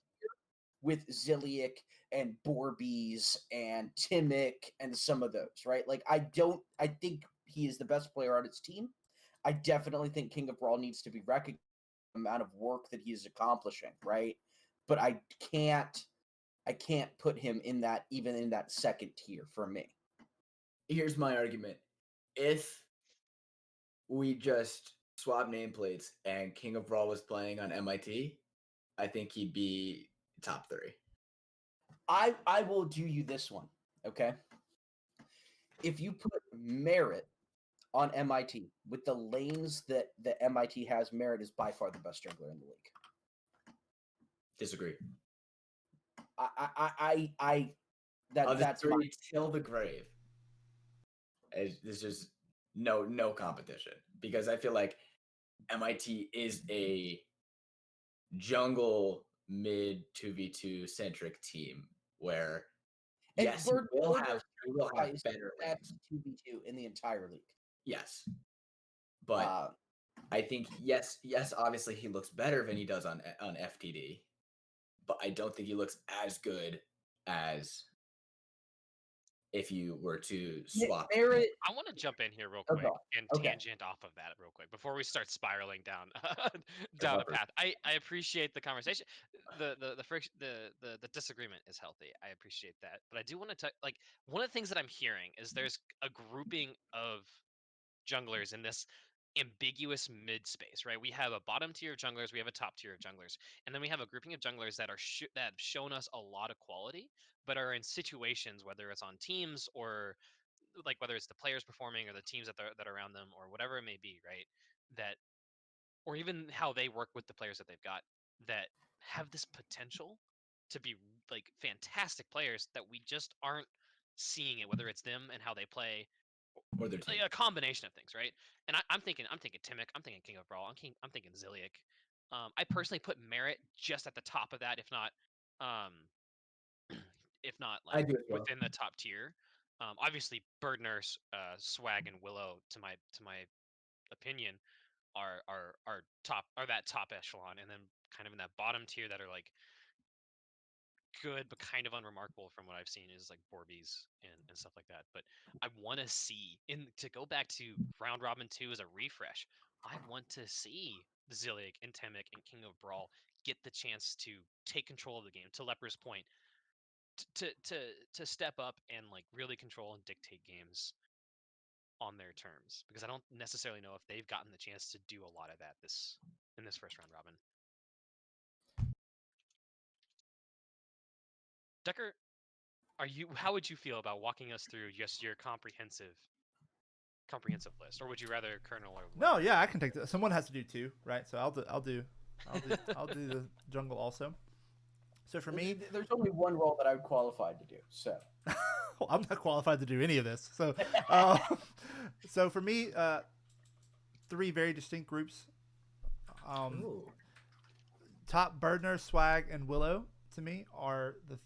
S3: With Zilliak and Borbies and Timic and some of those, right? Like I think he is the best player on his team. I definitely think King of Brawl needs to be recognized for the amount of work that he is accomplishing, right? But I can't put him in that, even in that second tier for me.
S4: Here's my argument. If we just swap nameplates and King of Brawl was playing on MIT, I think he'd be top 3.
S3: I will do you this one, okay? If you put Merit on MIT with the lanes that the MIT has, Merit is by far the best jungler in the league.
S4: Disagree.
S3: That's
S4: three till the grave. There's just no competition because I feel like MIT is a jungle mid 2v2 centric team where yes, we'll have better lanes.
S3: 2v2 in the entire league.
S4: Yes, but I think yes, obviously he looks better than he does on FTD, but I don't think he looks as good as if you were to swap.
S1: I want to jump in here real quick and tangent off of that real quick before we start spiraling down down a path. I appreciate the conversation. The friction, the disagreement is healthy. I appreciate that, but I do want to like one of the things that I'm hearing is there's a grouping of junglers in this ambiguous mid space, right? We have a bottom tier of junglers, we have a top tier of junglers, and then we have a grouping of junglers that are that have shown us a lot of quality, but are in situations, whether it's on teams or like whether it's the players performing or the teams that are around them or whatever it may be, right? That, or even how they work with the players that they've got that have this potential to be like fantastic players that we just aren't seeing it, whether it's them and how they play
S4: or their
S1: like a combination of things, right? And I'm thinking Timic, I'm thinking King of Brawl, I'm thinking Zilliak. I personally put Merit just at the top of that, if not like within the top tier. Obviously, Bird Nurse, Swag, and Willow, to my opinion, are that top echelon, and then kind of in that bottom tier that are like good but kind of unremarkable from what I've seen is like Borbies and stuff like that. But I want to see to go back to round robin 2 as a refresh. I want to see Zilliak and Temic and King of Brawl get the chance to take control of the game. To Leper's point, to step up and like really control and dictate games on their terms, because I don't necessarily know if they've gotten the chance to do a lot of that in this first round robin. Decker, how would you feel about walking us through just your comprehensive list, or would you rather Colonel or
S2: No, yeah, I can take that. Someone has to do 2, right? So I'll do the jungle also. So for me,
S3: there's only one role that I'm qualified to do. So
S2: I'm not qualified to do any of this. So, so for me, 3 very distinct groups.
S4: Ooh.
S2: Top Birdner, Swag, and Willow to me are the.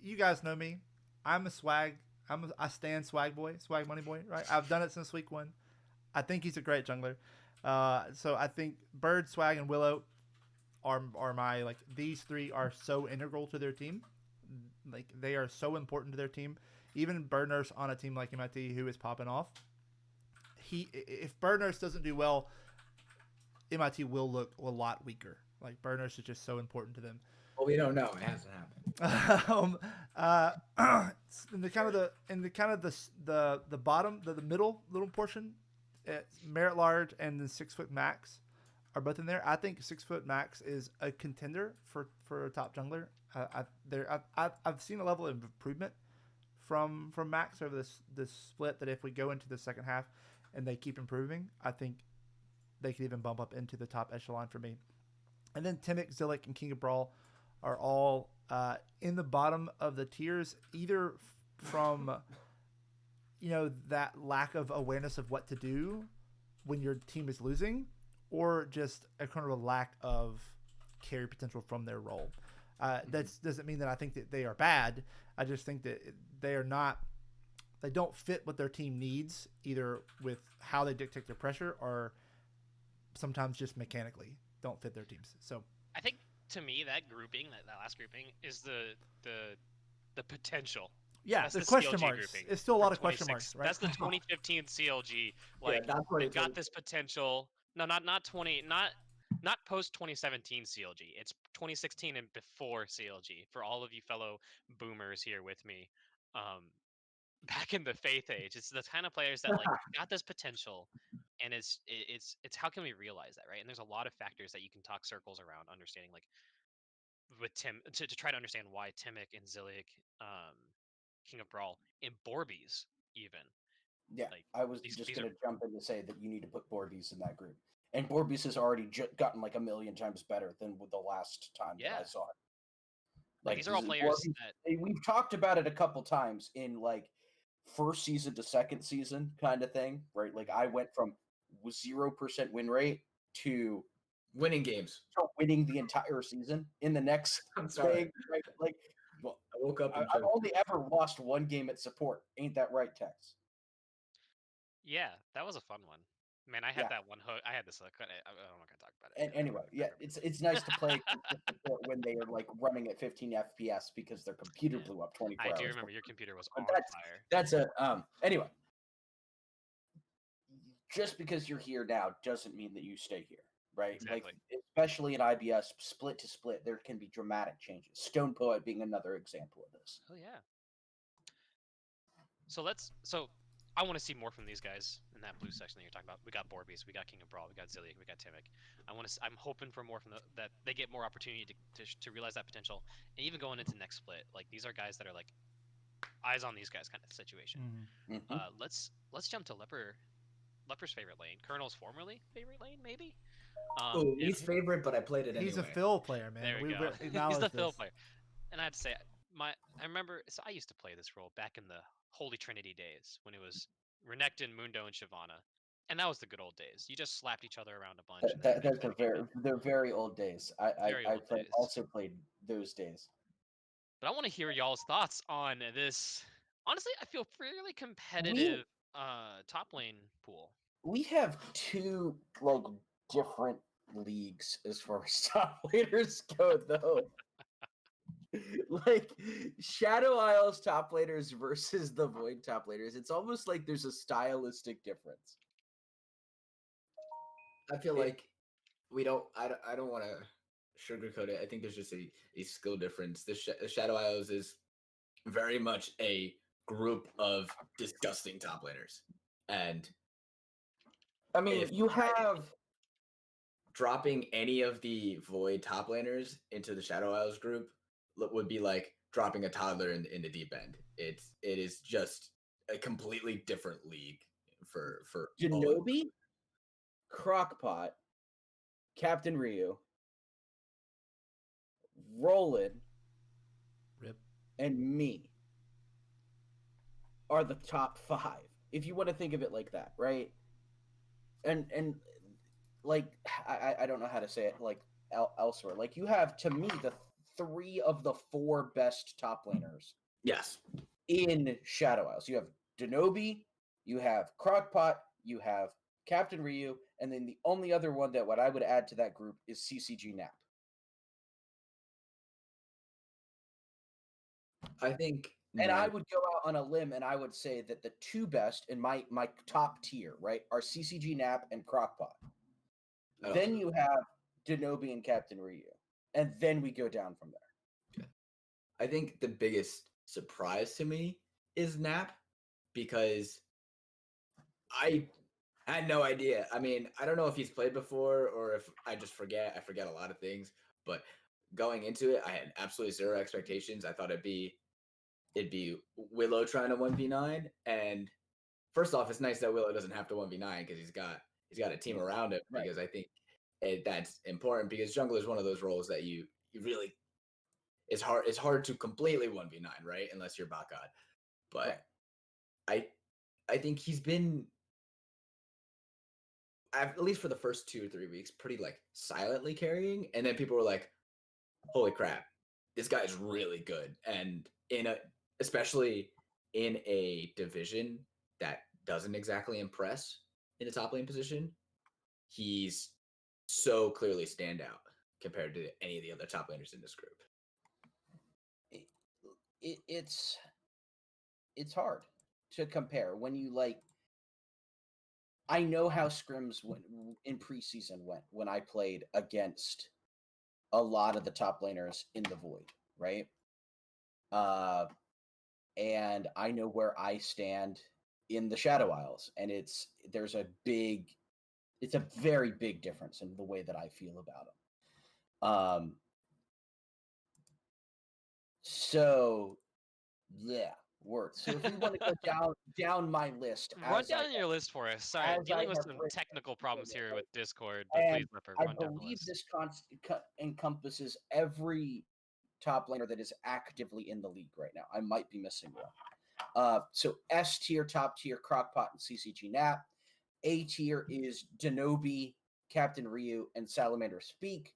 S2: You guys know me. I'm a Swag. I stand Swag boy, Swag money boy. Right. I've done it since week 1. I think he's a great jungler. So I think Bird, Swag, and Willow are my like. These 3 are so integral to their team. Like they are so important to their team. Even Bird Nurse on a team like MIT who is popping off. If Bird Nurse doesn't do well, MIT will look a lot weaker. Like Bird Nurse is just so important to them.
S4: Well, we don't know. It hasn't happened.
S2: In the bottom, the middle little portion, Merit Large and the 6 foot Max are both in there. I think 6 foot Max is a contender for a top jungler. I've seen a level of improvement from Max over this split that if we go into the second half and they keep improving, I think they could even bump up into the top echelon for me. And then Timic, Zilliak, and King of Brawl are all in the bottom of the tiers, either from that lack of awareness of what to do when your team is losing, or just a kind of a lack of carry potential from their role. That doesn't mean that I think that they are bad. I just think that they don't fit what their team needs, either with how they dictate their pressure or sometimes just mechanically don't fit their teams. So
S1: I think to me that grouping, that last grouping, is the potential.
S2: Yeah,
S1: That's
S2: the
S1: the
S2: question
S1: CLG
S2: marks.
S1: grouping
S2: It's still a
S1: for
S2: lot of question
S1: 26.
S2: marks, right?
S1: That's the 2015 CLG. Like
S4: that's what
S1: they've
S4: it's
S1: got
S4: like.
S1: this potential. No, not post 2017 CLG. It's 2016 and before CLG. For all of you fellow boomers here with me, back in the Faith Age, it's the kind of players that like got this potential, and it's how can we realize that, right? And there's a lot of factors that you can talk circles around understanding, like with Tim to try to understand why Timic and Zilliak, King of Brawl, and Borbies even.
S3: yeah,
S1: Like
S3: I was
S1: these
S3: just
S1: are
S3: going to jump in to say that you need to put Borbies in that group. And Borbies has already gotten like a million times better than with the last time that I saw it.
S1: like these are all players that
S3: we've talked about it a couple times in like first season to second season kind of thing, right? Like I went from 0% win rate to
S4: Winning games.
S3: winning the entire season in the next
S4: I'm sorry.
S3: thing, right? Like, well,
S4: I woke up and
S3: I've only ever lost 1 game at support. Ain't that right, Tex?
S1: yeah, that was a fun one. Man, I had
S3: Yeah.
S1: that one hook. I had this hook. I'm not gonna talk about it.
S3: And anyway, yeah, it's nice to play support when they are like running at 15 FPS because their computer
S1: Yeah.
S3: blew up 24
S1: I
S3: hours.
S1: do remember your computer was on
S3: But
S1: fire.
S3: that's a anyway. Just because you're here now doesn't mean that you stay here, right?
S1: Exactly.
S3: Like especially in IBS, split to split, there can be dramatic changes. Stone Poet being another example of this.
S1: Oh yeah. So I want to see more from these guys in that blue section that you're talking about. We got Borbies, we got King of Brawl, we got Zilliak, we got Timic. I'm hoping for more from that they get more opportunity to realize that potential, and even going into next split. Like these are guys that are like eyes on these guys kind of situation.
S3: Mm-hmm.
S1: Let's jump to Leper's favorite lane, Colonel's formerly favorite lane, maybe.
S4: Least favorite, but I played it anyway.
S2: He's a Phil player, man.
S1: There we go. He's
S2: acknowledge
S1: the Phil
S2: this.
S1: player. And I have to say, I remember, so I used to play this role back in the Holy Trinity days when it was Renekton, Mundo, and Shyvana. And that was the good old days. You just slapped each other around a bunch.
S3: They're very old days. I also played those days.
S1: But I want to hear y'all's thoughts on this honestly, I feel fairly competitive top lane pool.
S3: We have two like different leagues as far as top laners go, though. Like Shadow Isles top laners versus the Void top laners. It's almost like there's a stylistic difference.
S4: I feel
S3: It-
S4: like I don't want to sugarcoat it. I think there's just a skill difference. The Shadow Isles is very much a group of disgusting top laners, and
S3: I mean,
S4: If
S3: you have
S4: dropping any of the Void top laners into the Shadow Isles group would be like dropping a toddler in the deep end. It is just a completely different league for all of them.
S3: Denobi, Crockpot, Captain Ryu, Roland,
S2: Rip.
S3: and me are the top 5. If you want to think of it like that, right? And like I don't know how to say it like elsewhere. Like you have to me the 3 of the 4 best top laners
S4: Yes.
S3: in Shadow Isles. You have Denobi, you have Crockpot, you have Captain Ryu, and then the only other one that what I would add to that group is CCG Nap.
S4: I think
S3: And I would go out on a limb and I would say that the 2 best in my top tier, right, are CCG Nap and Crockpot.
S4: Oh.
S3: Then you have Denobi and Captain Ryu. And then we go down from there.
S4: I think the biggest surprise to me is Nap because I had no idea. I mean, I don't know if he's played before or if I just forget. I forget a lot of things, but going into it, I had absolutely zero expectations. I thought it'd be Willow trying to 1v9, and first off, it's nice that Willow doesn't have to 1v9 because he's got a team around him.
S3: Right.
S4: Because I think that's important because jungler is one of those roles that you really it's hard to completely 1v9, right? Unless you're bot god. But I think he's been at least for the first 2 or 3 weeks pretty like silently carrying, and then people were like, holy crap, this guy's really good. And especially in a division that doesn't exactly impress in a top lane position, he's so clearly standout compared to any of the other top laners in this group.
S3: It's hard to compare when you like. I know how scrims went in preseason went when I played against a lot of the top laners in the Void, right? And I know where I stand in the Shadow Isles, and it's a very big difference in the way that I feel about them. So yeah, words. So if we want to go down my list,
S1: Run down your list for us. Sorry, I'm
S3: as
S1: dealing
S3: I
S1: with
S3: have
S1: some
S3: written
S1: technical
S3: it,
S1: problems
S3: right?
S1: here with Discord, but
S3: And
S1: please, Leopard,
S3: I
S1: run down the
S3: believe
S1: list.
S3: this encompasses every top laner that is actively in the league right now. I might be missing one. So S tier, top tier, Crockpot and CCG Nap. A tier is Denobi, Captain Ryu, and Salamander Speak.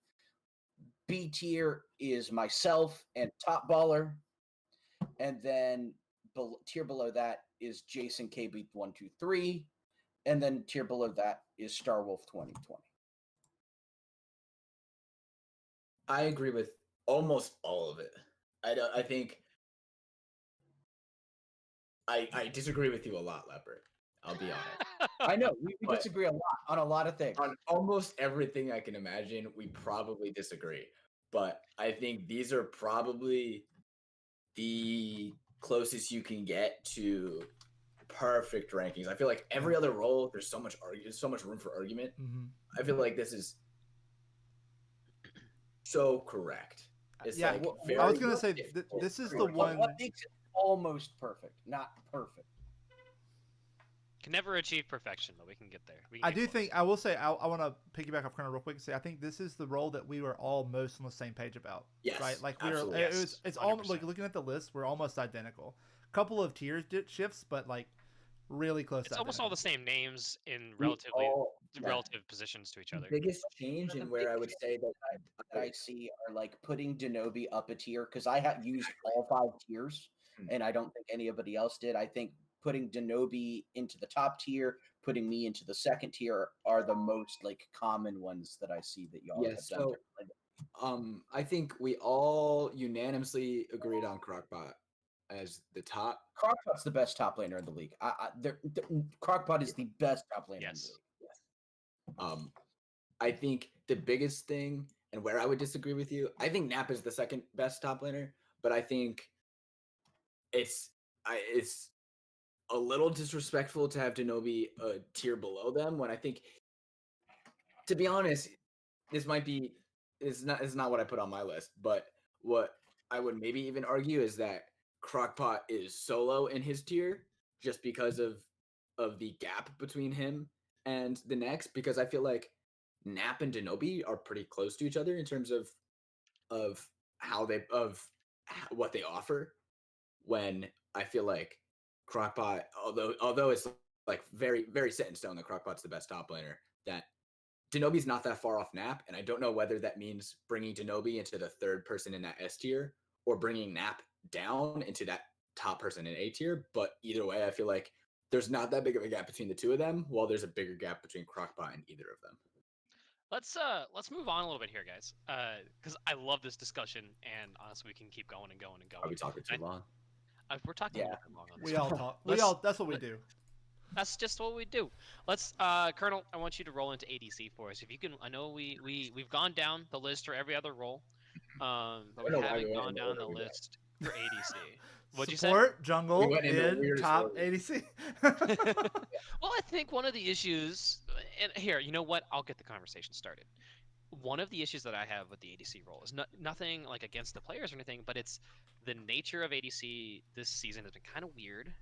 S3: B tier is myself and Top Baller. And then tier below that is Jason KB 123. And then tier below that is Starwolf 2020.
S4: I agree with almost all of it. I think I disagree with you a lot, Leopard. I'll be honest.
S3: I know we
S4: But-
S3: disagree a lot on a lot of things.
S4: On almost everything I can imagine, we probably disagree. But I think these are probably the closest you can get to perfect rankings. I feel like every other role, there's so much room for argument.
S2: Mm-hmm.
S4: I feel like this is so correct. It's
S2: Yeah,
S4: like
S2: I was
S4: very
S2: gonna say
S4: difficult
S2: this is
S4: to
S2: the
S4: rank.
S2: one.
S3: What makes it almost perfect, not perfect.
S1: Can never achieve perfection, but we can get there.
S2: I do think I will say I want to piggyback off Connor real quick and say I think this is the role that we were all most on the same page about.
S4: Yes,
S2: right. Like we were.
S4: absolutely.
S2: It's almost like
S1: 100%.
S2: looking at the list, we're almost identical. Couple of tier shifts, but like really close.
S1: It's
S2: to
S1: almost all the
S2: identical.
S1: same names in
S4: We
S1: relatively
S4: all- yeah.
S1: relative positions to each
S4: The
S1: other.
S4: biggest change in where I would say
S3: that I see are like putting Denobi up a tier because I have used all 5 tiers. and I don't think anybody else did. I think putting Denobi into the top tier, putting me into the second tier are the most like common ones that I see that y'all
S4: Yes,
S3: have done
S4: so
S3: differently.
S4: I think we all unanimously agreed on Crockbot as the top.
S3: Crockpot's the best top laner in the league. Crockpot is the best top laner in the
S1: Yes.
S3: league.
S4: I think the biggest thing and where I would disagree with you, I think Nap is the second best top laner, but I think it's a little disrespectful to have Denobi a tier below them when I think, to be honest, this might be is not what I put on my list, but what I would maybe even argue is that Crockpot is solo in his tier just because of the gap between him and the next, because I feel like Nap and Denobi are pretty close to each other in terms of what they offer, when I feel like Crockpot, although it's like very, very set in stone that Crockpot's the best top laner, that Denobi's not that far off Nap, and I don't know whether that means bringing Denobi into the third person in that S tier or bringing Nap down into that top person in A tier. But either way, I feel like there's not that big of a gap between the two of them, while there's a bigger gap between Crockpot and either of them.
S1: Let's move on a little bit here, guys, because I love this discussion, and honestly, we can keep going and going and going.
S4: Are we talking too long?
S1: We're talking a
S3: Yeah.
S1: little bit long on this.
S2: We all talk. That's what we do.
S1: That's just what we do. Let's, Colonel, I want you to roll into ADC for us. If you can, I know we've gone down the list for every other role, but we
S4: don't know why we
S1: haven't
S4: went
S1: gone
S4: in the
S1: down the
S4: order we did.
S1: list for ADC. What'd you say?
S2: Support jungle
S4: We went into the
S2: in
S4: weirdest
S2: top
S4: order.
S2: ADC.
S1: Well, I think one of the issues, and here, you know what? I'll get the conversation started. One of the issues that I have with the ADC role is nothing like against the players or anything, but it's the nature of ADC this season has been kind of weird,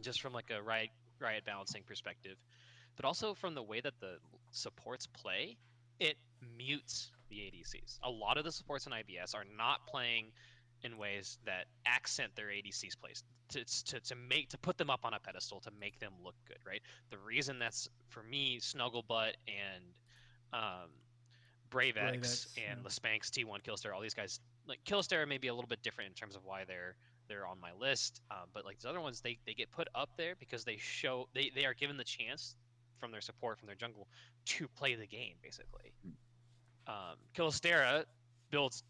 S1: just from like a riot balancing perspective, but also from the way that the supports play. It mutes the ADCs. A lot of the supports in IBS are not playing in ways that accent their ADC's place to put them up on a pedestal to make them look good, right? The reason that's for me Snugglebutt and Bravex
S2: Bravex,
S1: and
S2: yeah.
S1: Laspanx, T1, Killstare, all these guys. Like Killstare may be a little bit different in terms of why they're on my list, but like these other ones, they get put up there because they are given the chance from their support, from their jungle, to play the game basically. Killstera builds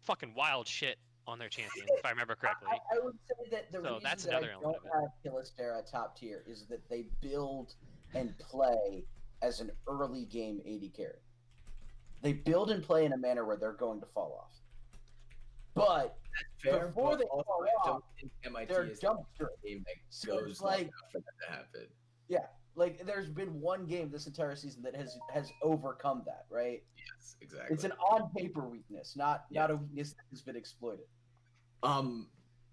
S1: fucking wild shit on their champion, if I remember correctly.
S3: I would say that the
S1: So
S3: reason
S1: that's
S3: that I
S1: another element
S3: don't have Killistera top tier is that they build and play as an early game AD carry. They build and play in a manner where they're going to fall off. But
S4: Fair,
S3: before
S4: but
S3: they
S4: also
S3: fall
S4: I
S3: off,
S4: don't think MIT
S3: they're
S4: is the
S3: dumpster.
S4: game that
S3: So
S4: goes
S3: it's
S4: long
S3: like-
S4: enough for that to happen.
S3: Like there's been one game this entire season that has overcome that, right?
S4: Yes, exactly.
S3: It's an on paper weakness, not a weakness that has been exploited.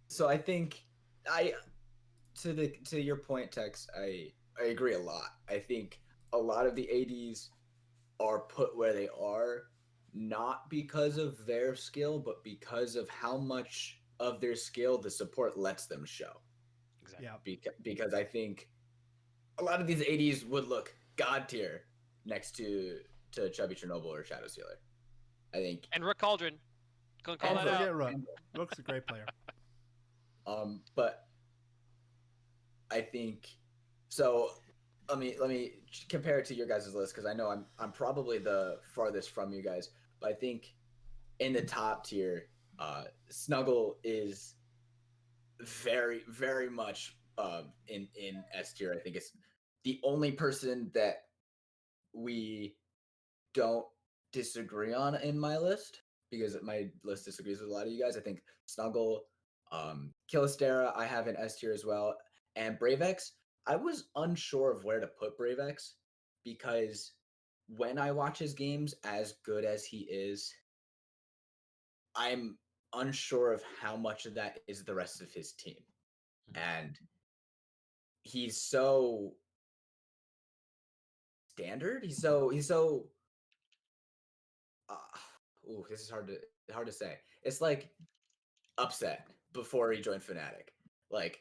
S4: So I think to your point, Tex, I agree a lot. I think a lot of the ADs are put where they are not because of their skill, but because of how much of their skill the support lets them show.
S1: Exactly.
S2: Yeah.
S4: Because I think a lot of these ADs would look god tier next to Chubby Chernobyl or Shadow Sealer. I think.
S1: And Rook Cauldron. Gonna call
S2: Don't
S1: that
S2: forget
S1: out.
S2: Rook. Rook's a great player.
S4: But I think so. Let me compare it to your guys' list because I know I'm probably the farthest from you guys. But I think in the top tier, Snuggle is very, very much in S tier. I think it's the only person that we don't disagree on in my list, because my list disagrees with a lot of you guys. I think Snuggle, Killistera, I have in S tier as well, and Bravex. I was unsure of where to put Bravex because when I watch his games, as good as he is, I'm unsure of how much of that is the rest of his team. And he's so standard. He's so this is hard to say. It's like upset before he joined Fnatic. Like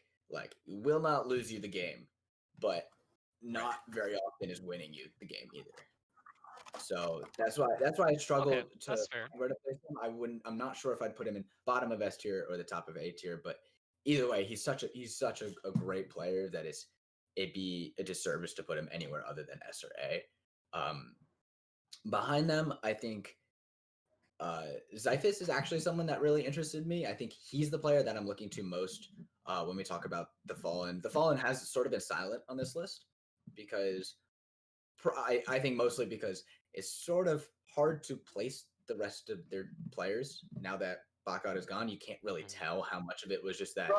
S4: will not lose you the game, but not very often is winning you the game either. So that's why I struggle
S1: Okay,
S4: to
S1: that's fair.
S4: where to place him. I'm not sure if I'd put him in bottom of S tier or the top of A tier, but either way, he's such a great player that it'd be a disservice to put him anywhere other than S or A. Behind them, I think Zyphus is actually someone that really interested me. I think he's the player that I'm looking to most when we talk about the Fallen. The Fallen has sort of been silent on this list because I think mostly because it's sort of hard to place the rest of their players now that Bacot is gone. You can't really tell how much of it was just that.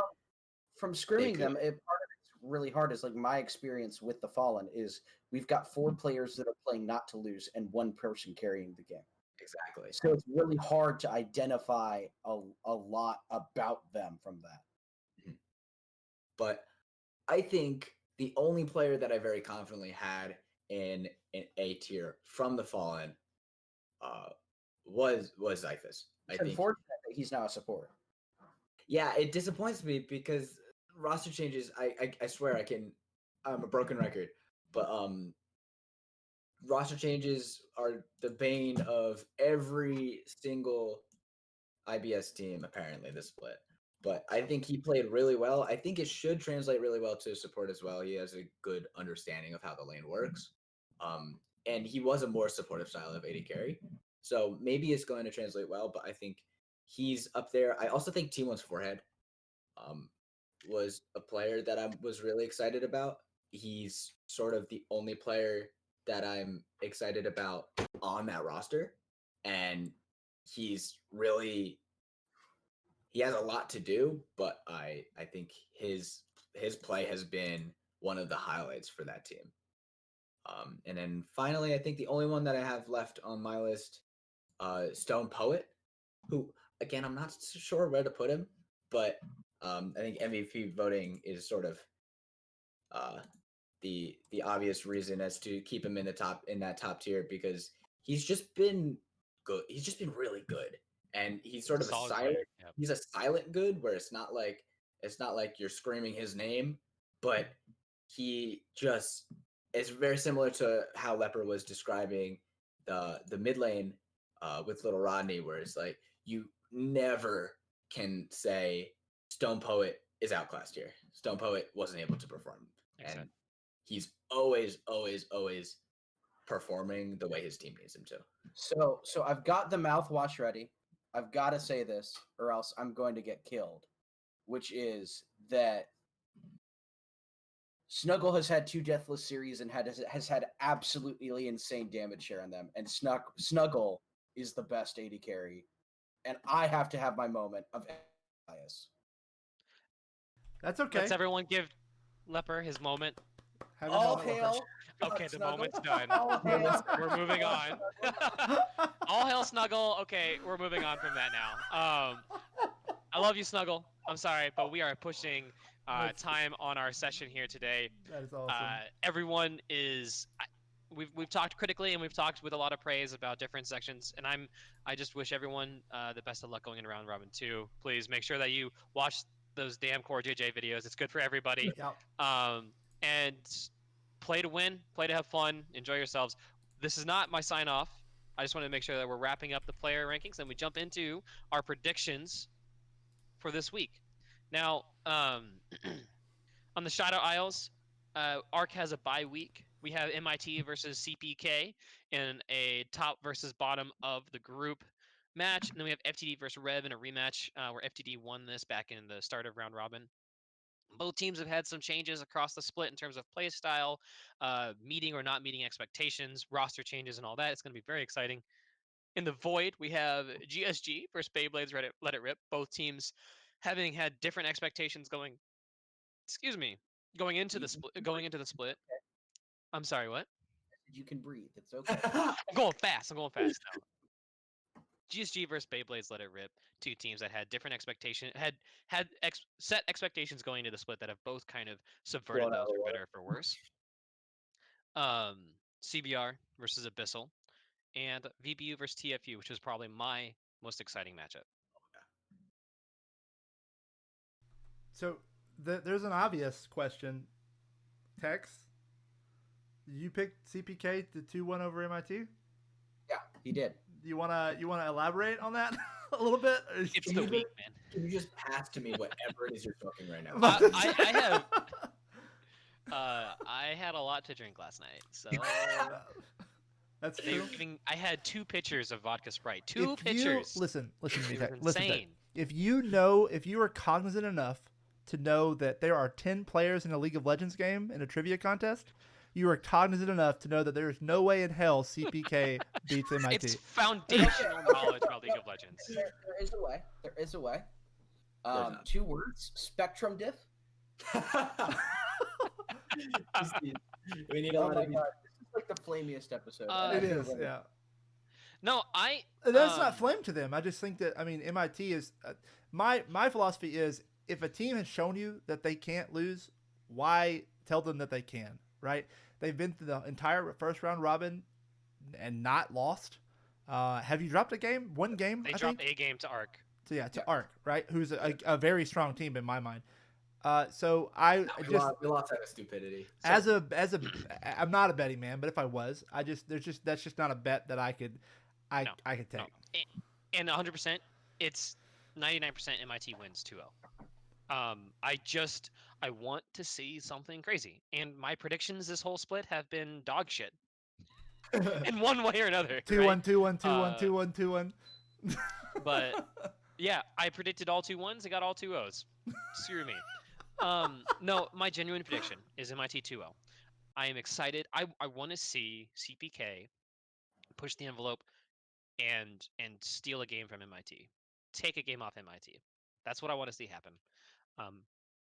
S3: From scrimming
S4: could-
S3: them, part of it's really hard. Is like my experience with the Fallen is we've got 4 players that are playing not to lose and 1 person carrying the game.
S4: Exactly.
S3: So it's really hard to identify a lot about them from that.
S4: But I think the only player that I very confidently had in an A tier from the Fallen was Zyphus. I
S3: It's
S4: think.
S3: unfortunate that he's now a support.
S4: Yeah, it disappoints me because roster changes. I swear I'm a broken record, but roster changes are the bane of every single IBS team. Apparently, this split. But I think he played really well. I think it should translate really well to support as well. He has a good understanding of how the lane works. And he was a more supportive style of AD carry. So maybe it's going to translate well, but I think he's up there. I also think T1's forehead was a player that I was really excited about. He's sort of the only player that I'm excited about on that roster. And he's really he has a lot to do, but I think his play has been one of the highlights for that team. And then finally, I think the only one that I have left on my list, Stone Poet, who again I'm not sure where to put him, but I think MVP voting is sort of the obvious reason as to keep him in that top tier because he's just been good. He's just been really good, and he's sort of a
S1: Solid
S4: silent.
S1: player, yep.
S4: He's a silent good, where it's not like you're screaming his name, but he just it's very similar to how Leper was describing the mid lane with Little Rodney, where it's like you never can say Stone Poet is outclassed here. Stone Poet wasn't able to perform,
S1: Exactly.
S4: and he's always performing the way his team needs him to.
S3: So I've got the mouthwash ready. I've got to say this, or else I'm going to get killed. Which is that Snuggle has had 2 deathless series and has had absolutely insane damage share on them, and Snuggle is the best AD carry, and I have to have my moment of bias.
S2: That's okay.
S1: Let's everyone give Leper his moment.
S2: Have
S3: All
S2: it all-
S3: hail!
S1: Okay, the
S3: Snuggle.
S1: moment's done.
S3: All hail!
S1: We're moving on. All hail Snuggle. Okay, we're moving on from that now. I love you, Snuggle. I'm sorry, but we are pushing time on our session here today.
S2: That is awesome.
S1: Everyone is. We've talked critically and we've talked with a lot of praise about different sections, and I just wish everyone the best of luck going in round robin 2. Please make sure that you watch those damn Core JJ videos. It's good for everybody.
S2: Yep.
S1: And play to win, play to have fun, enjoy yourselves. This is not my sign off. I just want to make sure that we're wrapping up the player rankings and we jump into our predictions for this week. Now, on the Shadow Isles, ARC has a bye week. We have MIT versus CPK in a top versus bottom of the group match. And then we have FTD versus Rev in a rematch where FTD won this back in the start of round robin. Both teams have had some changes across the split in terms of play style, meeting or not meeting expectations, roster changes, and all that. It's going to be very exciting. In the Void, we have GSG versus Beyblades Let It Rip. Both teams having had different expectations going into the split. I'm sorry, what?
S3: You can breathe. It's okay.
S1: I'm going fast now. GSG versus Beyblades Let It Rip. 2 teams that had different expectations, set expectations going into the split that have both kind of subverted
S4: Blown out
S1: those
S4: of
S1: for
S4: water.
S1: better or for worse. CBR versus Abyssal, and VBU versus TFU, which was probably my most exciting matchup.
S2: So there's an obvious question. Tex, you picked CPK to 2-1 over MIT?
S3: He did.
S2: You wanna elaborate on that a little bit?
S1: It's
S4: Can
S1: the
S4: you
S1: week,
S4: just-
S1: man.
S4: Can you just pass to me whatever it is you're talking right now?
S1: I had a lot to drink last night, so
S2: That's
S1: they were
S2: true.
S1: giving. I had 2 pitchers of vodka Sprite. 2
S2: If you
S1: pitchers.
S2: listen to me,
S1: It was
S2: Tech, listen, Tech.
S1: insane.
S2: If you are cognizant enough to know that there are 10 players in a League of Legends game in a trivia contest, you are cognizant enough to know that there is no way in hell CPK beats MIT.
S1: It's foundational knowledge about League of Legends.
S3: There is a way. There is a way.
S4: There's not.
S3: 2 words: spectrum diff.
S4: We need a
S3: Oh
S4: lot
S3: my
S4: of
S3: god, this is like the flamiest episode.
S2: It is, yeah.
S1: No, I.
S2: And that's not
S1: um,
S2: flame to them. I just think that MIT is my philosophy is if a team has shown you that they can't lose, why tell them that they can? Right? They've been through the entire first round robin and not lost. Have you dropped a game? One game?
S1: They
S2: I
S1: dropped
S2: think?
S1: a game to Arc.
S2: So yeah, to
S3: Yeah.
S2: Arc, right? Who's a very strong team in my mind. So I
S4: we
S2: just
S4: lost out of stupidity.
S2: as a I'm not a betting man, but if I was, that's just not a bet that I could I could take.
S1: No. And 100%, it's 99% MIT wins 2-0. I want to see something crazy, and my predictions this whole split have been dog shit in one way or another.
S2: 2-1, 2-1, 2-1,
S1: Uh,
S2: 2-1, 2-1.
S1: But yeah, I predicted all 2-1s. I got all 2-0s. Screw me. No, my genuine prediction is MIT 2-0. I am excited. I want to see CPK push the envelope and steal a game from MIT, take a game off MIT. That's what I want to see happen.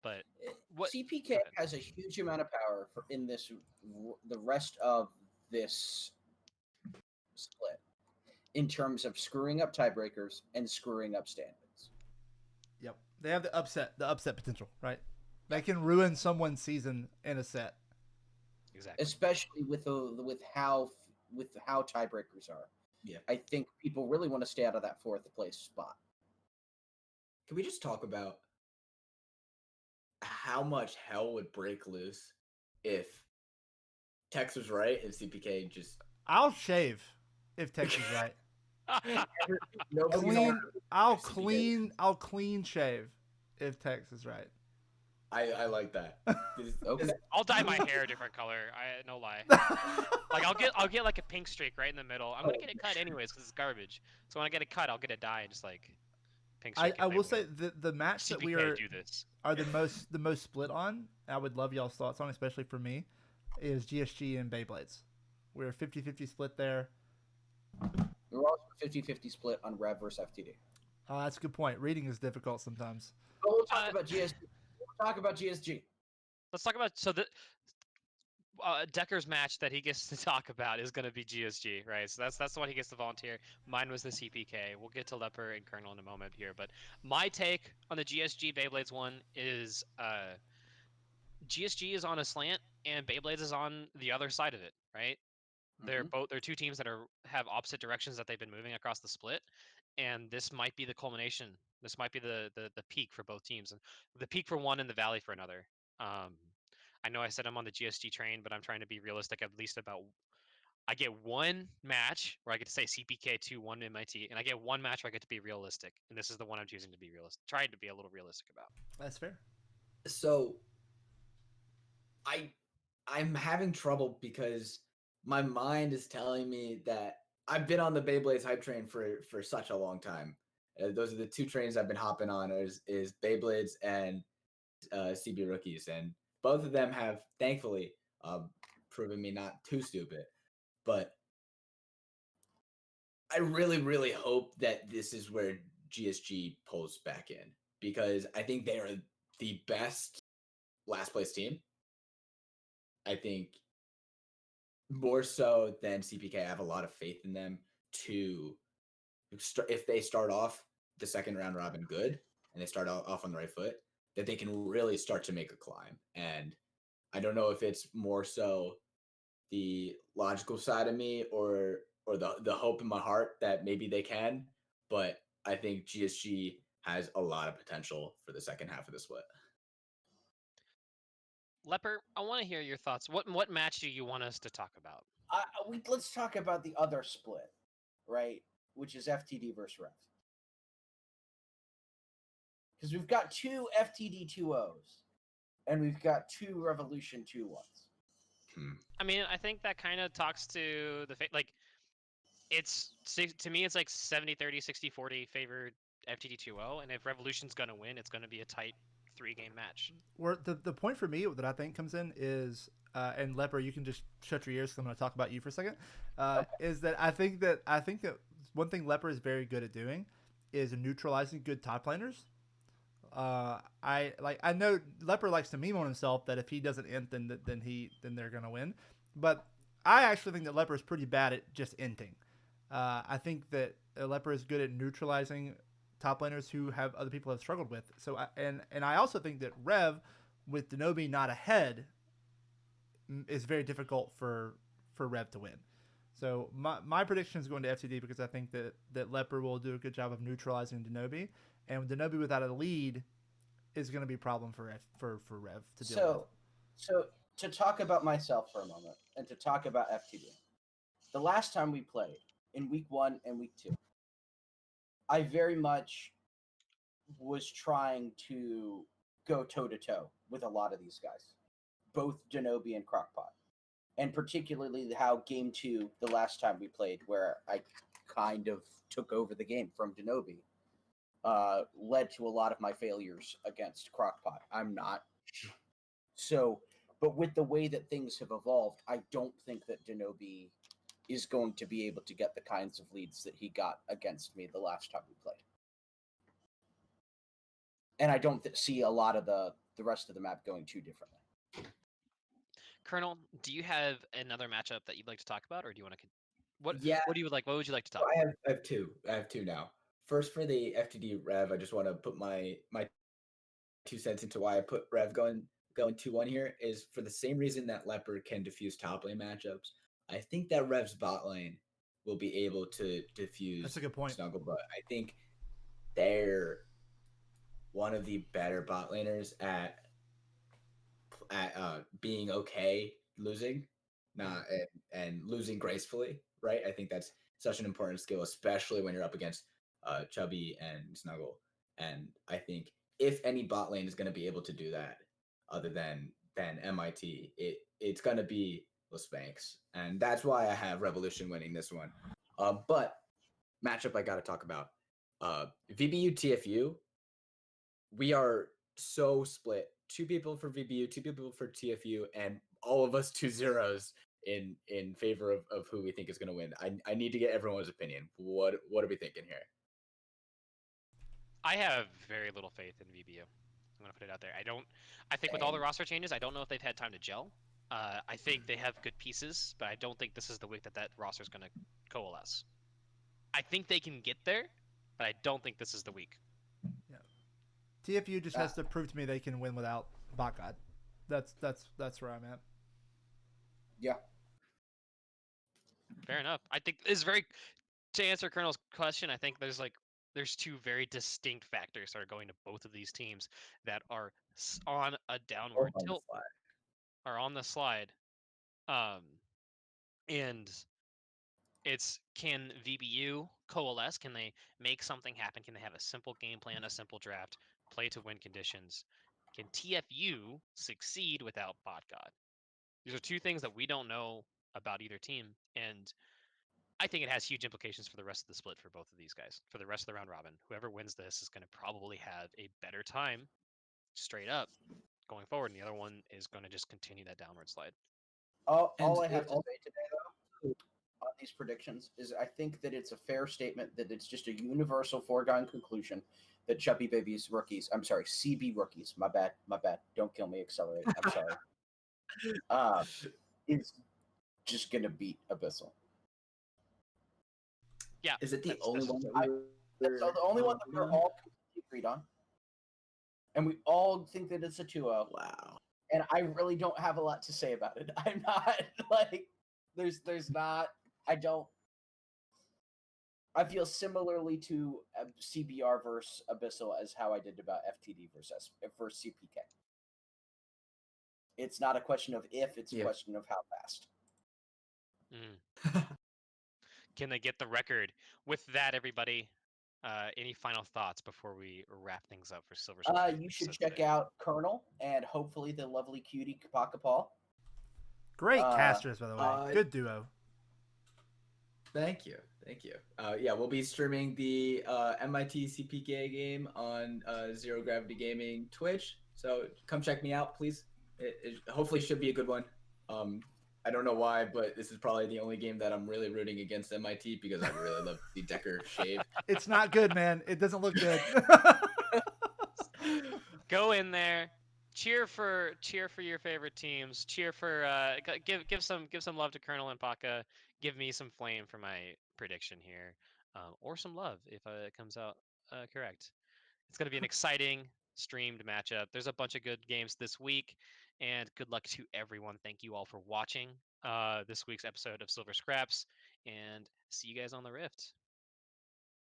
S1: But what?
S3: CPK
S1: go ahead.
S3: has a huge amount of power in the rest of this split in terms of screwing up tiebreakers and screwing up standings.
S2: Yep. They have the upset potential, right? They can ruin someone's season in a set.
S1: Exactly.
S3: Especially with how tiebreakers are.
S4: Yeah.
S3: I think people really want to stay out of that 4th place spot.
S4: Can we just talk about how much hell would break loose if Tex was right and CPK just
S2: I'll shave if Tex is right.
S3: Nobody's
S2: Clean.
S3: on-
S2: I'll clean shave if Tex is right.
S4: I like that.
S3: Okay.
S1: I'll dye my hair a different color. No lie. Like I'll get like a pink streak right in the middle. I'm gonna get it cut anyways because it's garbage. So when I get it cut, I'll get a dye and just like pink streak.
S2: I will say the match that we
S1: CPK do this.
S2: are the most split on. I would love y'all's thoughts on, especially for me, is GSG and Beyblades. We're 50-50 split there.
S3: We're also 50-50 split on Rev versus FTD.
S2: That's a good point. Reading is difficult sometimes.
S3: But we'll talk about GSG. We'll talk about GSG.
S1: Let's talk about the Decker's match that he gets to talk about is going to be GSG, right? So that's the one he gets to volunteer. Mine was the CPK. We'll get to Leper and Colonel in a moment here, but my take on the GSG Beyblades one is GSG is on a slant and Beyblades is on the other side of it, right? They're
S3: Mhm.
S1: 2 teams that have opposite directions that they've been moving across the split, and this might be the culmination. This might be the peak for both teams, and the peak for one and the valley for another. I know I said I'm on the GSG train, but I'm trying to be realistic. At least about I get one match where I get to say CPK 2-1 MIT, and I get one match where I get to be realistic, and this is the one I'm choosing to be realistic. Trying to be a little realistic about.
S2: That's fair.
S4: So I'm having trouble because my mind is telling me that I've been on the Beyblades hype train for such a long time. Those are the 2 trains I've been hopping on is Beyblades and CB Rookies, and both of them have thankfully proven me not too stupid. But I really, really hope that this is where GSG pulls back in because I think they are the best last place team. I think more so than CPK, I have a lot of faith in them to if they start off the second round robin good and they start off on the right foot, that they can really start to make a climb. And I don't know if it's more so the logical side of me or the hope in my heart that maybe they can, but I think GSG has a lot of potential for the second half of the split.
S1: Leper, I want to hear your thoughts. What match do you want us to talk about?
S3: Let's talk about the other split, right? Which is FTD versus Rev. Because we've got 2 FTD 2-0s, and we've got 2 Revolution 2-1s.
S1: I mean, I think that kind of talks to the like. It's to me, it's like 70-30, 60-40 favored FTD 2-0, and if Revolution's gonna win, it's gonna be a tight 3-game match.
S2: Where the point for me that I think comes in is, and Leper, you can just shut your ears because I'm going to talk about you for a second. Is that I think that one thing Leper is very good at doing is neutralizing good top laners. I know Leper likes to meme on himself that if he doesn't int, then they're gonna win. But I actually think that Leper is pretty bad at just inting. I think that Leper is good at neutralizing top laners who have other people have struggled with. So I also think that Rev, with Denobi not ahead, is very difficult for Rev to win. So my prediction is going to FTD because I think that Leper will do a good job of neutralizing Denobi, and Denobi without a lead is going to be a problem for Rev to deal with.
S3: So to talk about myself for a moment and to talk about FTD, the last time we played in week 1 and week 2, I very much was trying to go toe-to-toe with a lot of these guys, both Denobi and Crockpot, and particularly how game 2, the last time we played, where I kind of took over the game from Denobi, led to a lot of my failures against Crockpot. I'm not. So, but with the way that things have evolved, I don't think that Denobi is going to be able to get the kinds of leads that he got against me the last time we played. And I don't see a lot of the rest of the map going too differently.
S1: Colonel, do you have another matchup that you'd like to talk about, or do you want to? What do you like? What would you like to talk about?
S4: I have two. I have two now. First, for the FTD Rev, I just want to put my 2 cents into why I put Rev going 2-1 here is for the same reason that Leopard can diffuse top lane matchups. I think that Rev's bot lane will be able to diffuse.
S2: That's a good point.
S4: Snugglebutt. I think they're one of the better bot laners at being okay losing, and losing gracefully. Right. I think that's such an important skill, especially when you're up against Chubby and Snuggle. And I think if any bot lane is going to be able to do that, other than MIT, it's going to be Spanx, and that's why I have Revolution winning this one. But matchup I got to talk about, VBU TFU. We are so split. 2 people for VBU, 2 people for TFU, and all of us 2 zeros in favor of who we think is going to win. I need to get everyone's opinion. What are we thinking here?
S1: I have very little faith in VBU. I'm gonna put it out there. I think with all the roster changes, I don't know if they've had time to gel. I think they have good pieces, but I don't think this is the week that roster is gonna coalesce. I think they can get there, but I don't think this is the week.
S2: Yeah. TFU just has to prove to me they can win without Bot God. That's where I'm at.
S3: Yeah.
S1: Fair enough. I think it's very, to answer Colonel's question, I think there's 2 very distinct factors that are going to both of these teams that are on a downward tilt, are on the slide. And it's, can VBU coalesce? Can they make something happen? Can they have a simple game plan, a simple draft, play to win conditions? Can TFU succeed without Bot God? These are 2 things that we don't know about either team, and I think it has huge implications for the rest of the split for both of these guys. For the rest of the round robin, whoever wins this is going to probably have a better time, straight up, going forward, and the other one is going to just continue that downward slide.
S3: All I have to say today, though, on these predictions is I think that it's a fair statement that it's just a universal foregone conclusion that Chubby Baby's rookies, I'm sorry, CB rookies, my bad, don't kill me, Accelerate, I'm sorry, is just going to beat Abyssal.
S1: Yeah.
S4: Is it the only one
S3: that's the only one that we're all completely agreed on? And we all think that it's a 2-0.
S4: Wow.
S3: And I really don't have a lot to say about it. I'm not like there's not. I feel similarly to CBR versus Abyssal as how I did about FTD versus CPK. It's not a question of if; it's a question of how fast.
S1: can they get the record? With that, everybody, any final thoughts before we wrap things up for Silver Scrap?
S3: You should check out Colonel and hopefully the lovely cutie Kapaka Paul.
S2: Great casters, by the way. Good duo.
S4: Thank you. Yeah, we'll be streaming the MIT CPK game on Zero Gravity Gaming Twitch. So come check me out, please. It hopefully should be a good one. I don't know why, but this is probably the only game that I'm really rooting against MIT because I really love to see Decker shave.
S2: It's not good, man. It doesn't look good.
S1: Go in there, cheer for your favorite teams. Cheer for give some love to Colonel and Paka. Give me some flame for my prediction here, or some love if it comes out correct. It's going to be an exciting streamed matchup. There's a bunch of good games this week, and good luck to everyone. Thank you all for watching this week's episode of Silver Scraps, and see you guys on the Rift.